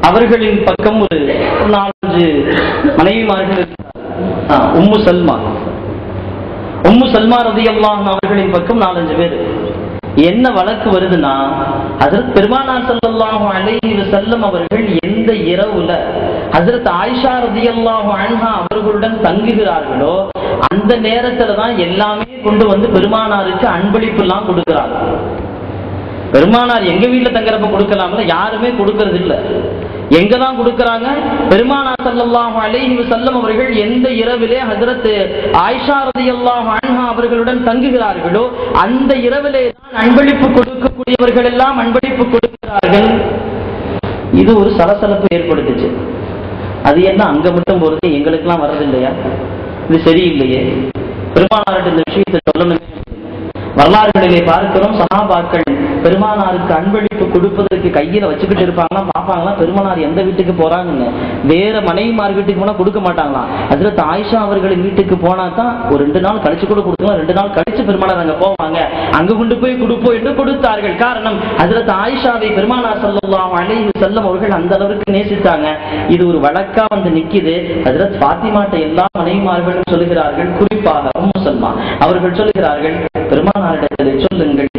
Speaker 1: அவர்களின் பக்கம் ஒரு 4-5 மனைவிமார்கள். உம்மு சல்மா ரலியல்லாஹு அன்ஹா அவர்களின் பக்கம் 4-5 பேர். என்ன வழக்கு வருதுன்னா, ஹஜ்ரத் பெருமானார் ஸல்லல்லாஹு அலைஹி வஸல்லம் அவர்கள் எந்த இரவுல ஹஜ்ரத் ஆயிஷா ரலியல்லாஹு அன்ஹா அவர்களுடன் தங்குகிறார்களோ அந்த நேரத்துல தான் எல்லாமே கொண்டு வந்து பெருமானாருக்கு அன்பளிப்பு எல்லாம் கொடுக்கிறாங்க. பெருமானார் எங்க வீட்டுல தங்குறப்ப கொடுக்கலாம்ல, யாருமே கொடுக்கறது இல்ல. எங்கதான் கொடுக்கறாங்க? பெருமானார் ஸல்லல்லாஹு அலைஹி வஸல்லம் அவர்கள் எந்த இரவிலே ஹஜ்ரத் ஆயிஷா ரலியல்லாஹு அன்ஹா அவர்களுடன் தங்குகிறார்களோ அந்த இரவிலே தான் அன்பளிப்பு கொடுக்கக்கூடியவர்கள் எல்லாம் அன்பளிப்பு கொடுக்கிறார்கள். இது ஒரு சலசலப்பு ஏற்படுத்துச்சு. அது என்ன அங்க மட்டும் போறது, எங்களுக்கு எல்லாம் வர்றது இல்லையா? இது சரியில்லையே, பெருமானார்ட்ட இந்த விஷயத்தை சொல்லணுமே. வரலாறுகளிலே பார்க்கிறோம், சஹாபாக்கள் பெருமானாருக்கு அன்பளிப்பு கொடுப்பதற்கு கையில வச்சுக்கிட்டு இருப்பாங்களாம், பார்ப்பாங்களாம் பெருமானார் எந்த வீட்டுக்கு போறாங்கன்னு. வேற மனைவிமார் வீட்டுக்கு போனா கொடுக்க மாட்டாங்களாம். ஹஜ்ரத் ஆயிஷா அவர்களின் வீட்டுக்கு போனா தான் ஒரு 2 நாள் கழிச்சு கூட கொடுக்கலாம், 2 நாள் கழிச்சு பெருமானார் அங்க போவாங்க, அங்க கொண்டு போய் கொடுப்போம் என்று கொடுத்தார்கள். காரணம், ஹஜ்ரத் ஆயிஷாவை பெருமானார் ஸல்லல்லாஹு அலைஹி வஸல்லம் அவர்கள் அந்த அளவுக்கு நேசித்தாங்க. இது ஒரு வழக்கா வந்து நிக்குது. ஹஜ்ரத் ஃபாத்திமாட்ட எல்லா மனைவிமார்களும் சொல்லுகிறார்கள், குறிப்பாக உம்மு சல்மா அவர்கள் சொல்லுகிறார்கள், பெருமானாரிடத்தில் சொல்லுங்கள்,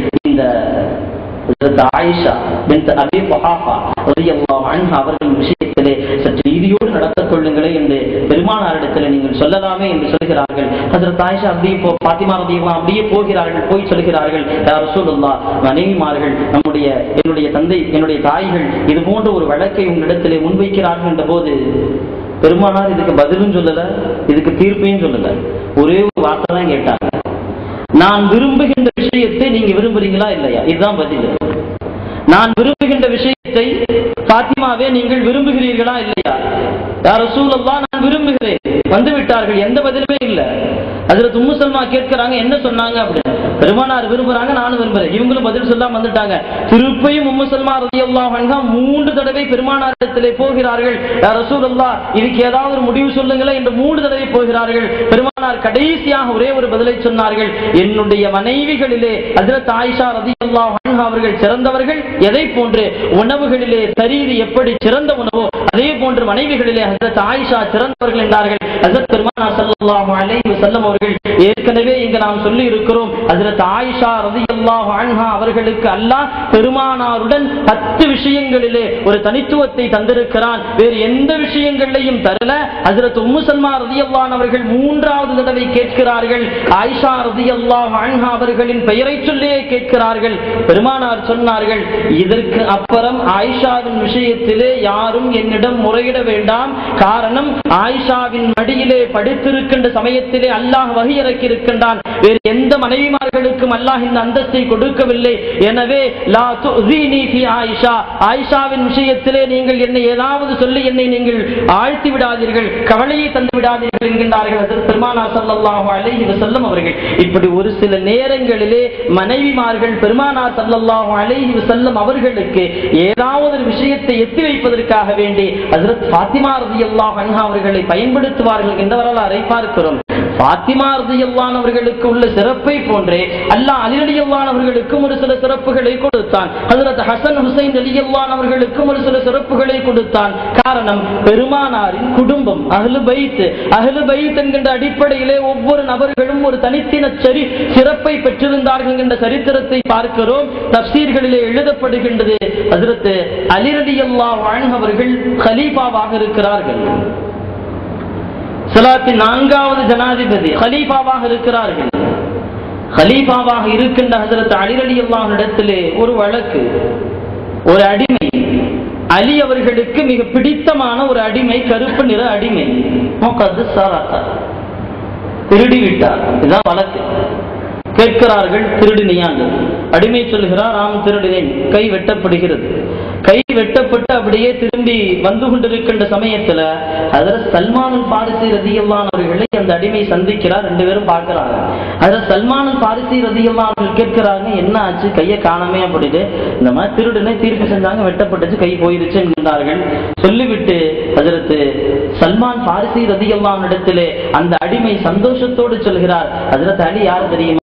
Speaker 1: இந்த ஆயிஷா பின்த் அபீ குஹாஃபா ரலியல்லாஹு அன்ஹா அவர்களின் விஷயத்திலே சற்று நீதியோடு நடத்திக் கொள்ளுங்களே என்று பெருமானாரிடத்தில் நீங்கள் சொல்லலாமே என்று சொல்கிறார்கள். ஹஜ்ரத் ஆயிஷா அப்படியே ஃபாத்திமா ரலியல்லாஹு அப்படியே போகிறார்கள். போய் சொல்கிறார்கள், யா ரசூலுல்லாஹ், மனைவிமார்கள் என்னுடைய தந்தை என்னுடைய தாய்கள் இது போன்ற ஒரு வழக்கை உங்களிடத்திலே முன்வைக்கிறார்கள் என்ற போது பெருமானார் இதுக்கு பதிலும் சொல்லல, இதுக்கு தீர்ப்பையும் சொல்லல, ஒரே ஒரு வார்த்தை தான் கேட்டாங்க, நான் விரும்புகின்ற விஷயத்தை நீங்க விரும்புறீங்களா இல்லையா? இதுதான் பதில். நான் விரும்புகின்ற விஷயத்தை ஃபாத்திமாவே நீங்கள் விரும்புகிறீர்களா இல்லையா? யா ரசூலல்லாஹ், நான் விரும்புகிறேன். வந்து விட்டார்கள், எந்த பதிலுமே இல்ல. ஹஜ்ரத் உம்மு சல்மா கேட்கிறாங்க, என்ன சொன்னாங்க அப்படின்னு. பெருமானார் விரும்புறாங்க, நானும் விரும்புறேன். இவங்களும் பதில் சொல்லாம வந்துட்டாங்க. திருப்பியும் உம்மு சல்மா ரலியல்லாஹு அன்ஹா 3 தடவை பெருமானாரிடத்திலே போகிறார்கள். யா ரசூலல்லாஹ், இதுக்கு ஏதாவது ஒரு முடிவு சொல்லுங்களேன் என்று 3 தடவை போகிறார்கள். பெருமானார் கடைசியாக ஒரே ஒரு பதிலை சொன்னார்கள், என்னுடைய மனைவிகளிலே ஹஜ்ரத் ஆயிஷா ரலியல்லாஹு அன்ஹா அவர்கள் சிறந்தவர்கள். எதை போன்று உணவுகளிலே தரீது எப்படி சிறந்த உணவோ அதே போன்று மனைவிகளிலே ஹஜ்ரத் ஆயிஷா சிறந்தவர்கள் என்றார்கள். ஹஜ்ரத் பெருமானார் ஸல்லல்லாஹு அலைஹி வஸல்லம் அவர்கள் ஏற்கனவே இங்கு நாம் சொல்லி இருக்கிறோம், ஹஜ்ரத் ஆயிஷா ரலியல்லாஹு அன்ஹா அவர்களுக்கு அல்லாஹ் பெருமானாருடன் 10 விஷயங்களிலே ஒரு தனித்துவத்தை தந்திருக்கிறான், வேறு எந்த விஷயங்களையும் தரல. ஹஜ்ரத் உம்மு சல்மா ரலியல்லாஹு அன்ஹா அவர்கள் 3வது தடவை கேட்கிறார்கள், ஆயிஷா ரலியல்லாஹு அன்ஹா அவர்களின் பெயரை சொல்லியே கேட்கிறார்கள். பெருமானார் சொன்னார்கள், இதற்கு அப்புறம் ஆயிஷாவின் விஷயத்திலே யாரும் என்னிடம் முறையிட வேண்டாம். காரணம், ஆயிஷாவின் மடியிலே படுத்திருக்கின்ற சமயத்திலே அல்லாஹ் வஹி இறக்கி இருக்கின்றான். வேறு எந்த மனைவிமார்களுக்கும் அல்லாஹ் இந்த அந்தஸ்தை கொடுக்கவில்லை. எனவே லா துஸீனி ஃபி ஆயிஷா, ஆயிஷாவின் விஷயத்திலே நீங்கள் என்னை ஏதாவது சொல்லி என்னை நீங்கள் ஆழ்த்தி விடாதீர்கள், கவலையை தந்து விடாதீர்கள் என்கின்றார்கள் ஹஜ்ரத் பெருமானார் ஸல்லல்லாஹு அலைஹி வஸல்லம் அவர்கள். இப்படி ஒரு சில நேரங்களிலே மனைவிமார்கள் பெருமானார் ஸல்லல்லாஹு அலைஹி வஸல்லம் அவர்களுக்கு ஏதாவது ஒரு விஷயத்தை எத்தி வைப்பதற்காக வேண்டி ஹஜ்ரத் ஃபாத்திமா ரலியல்லாஹு அன்ஹா அவர்களை பயன்படுத்துவார்கள் என்ற வரலாறை பார்க்கிறோம். ஃபாத்திமா ரலியல்லாஹு அவர்களுக்கு உள்ள சிறப்பை போன்றே அல்லாஹ் அலி ரலியல்லாஹு அவர்களுக்கும் ஒரு சில சிறப்புகளை கொடுத்தான். ஹஜ்ரத் ஹசன் ஹுசைன் ரலியல்லாஹு அவர்களுக்கும் ஒரு சில சிறப்புகளை கொடுத்தான். காரணம், பெருமானாரின் குடும்பம் அஹ்லு பைத் என்கின்ற அடிப்படையிலே ஒவ்வொரு நபர்களும் ஒரு தனித்தின சிறப்பை பெற்றிருந்தார்கள் என்ற சரித்திரத்தை பார்க்கிறோம். தப்சீர்களிலே எழுதப்படுகின்றது, ஹஜ்ரத் அலி ரலியல்லாஹு அன்ஹு அவர்கள் கலீஃபாவாக இருக்கிறார்கள். இஸ்லாத்தின் 4வது ஜனாதிபதி கலீஃபாவாக இருக்கிறார்கள். கலீஃபாவாக இருக்கின்ற ஹஜ்ரத் அலி ரலியல்லாஹு இடத்திலே ஒரு வழக்கு, ஒரு அடிமை, அலி அவர்களுக்கு மிக பிடித்தமான ஒரு அடிமை, கருப்பு நிற அடிமை, திருடி விட்டார். இதுதான் வழக்கு. கேட்கிறார்கள், திருடினியாங்க? அடிமை சொல்கிறார், ஆம் திருடினேன். கை வெட்டப்படுகிறது. கை வெட்டப்பட்டு அப்படியே திரும்பி வந்து கொண்டிருக்கின்ற சமயத்துல ஹஜ்ரத் சல்மான் பாரிசி ரலியல்லாஹு அவர்களை அந்த அடிமை சந்திக்கிறார். 2 பேரும் பார்க்கிறாங்க. ஹஜ்ரத் சல்மான் பாரிசி ரலியல்லாஹு அவர்கள் கேட்கிறாங்க, என்ன ஆச்சு, கையை காணமே அப்படின்ட்டு. இந்த மாதிரி திருடுனே தீர்ப்பு செஞ்சாங்க, வெட்டப்பட்டுச்சு, கை போயிருச்சு என்றார்கள். சொல்லிவிட்டு ஹஜ்ரத் சல்மான் பாரிசி ரலியல்லாஹு இடத்திலே அந்த அடிமை சந்தோஷத்தோடு சொல்கிறார், ஹஜ்ரத் அலி யார் தெரியுமா?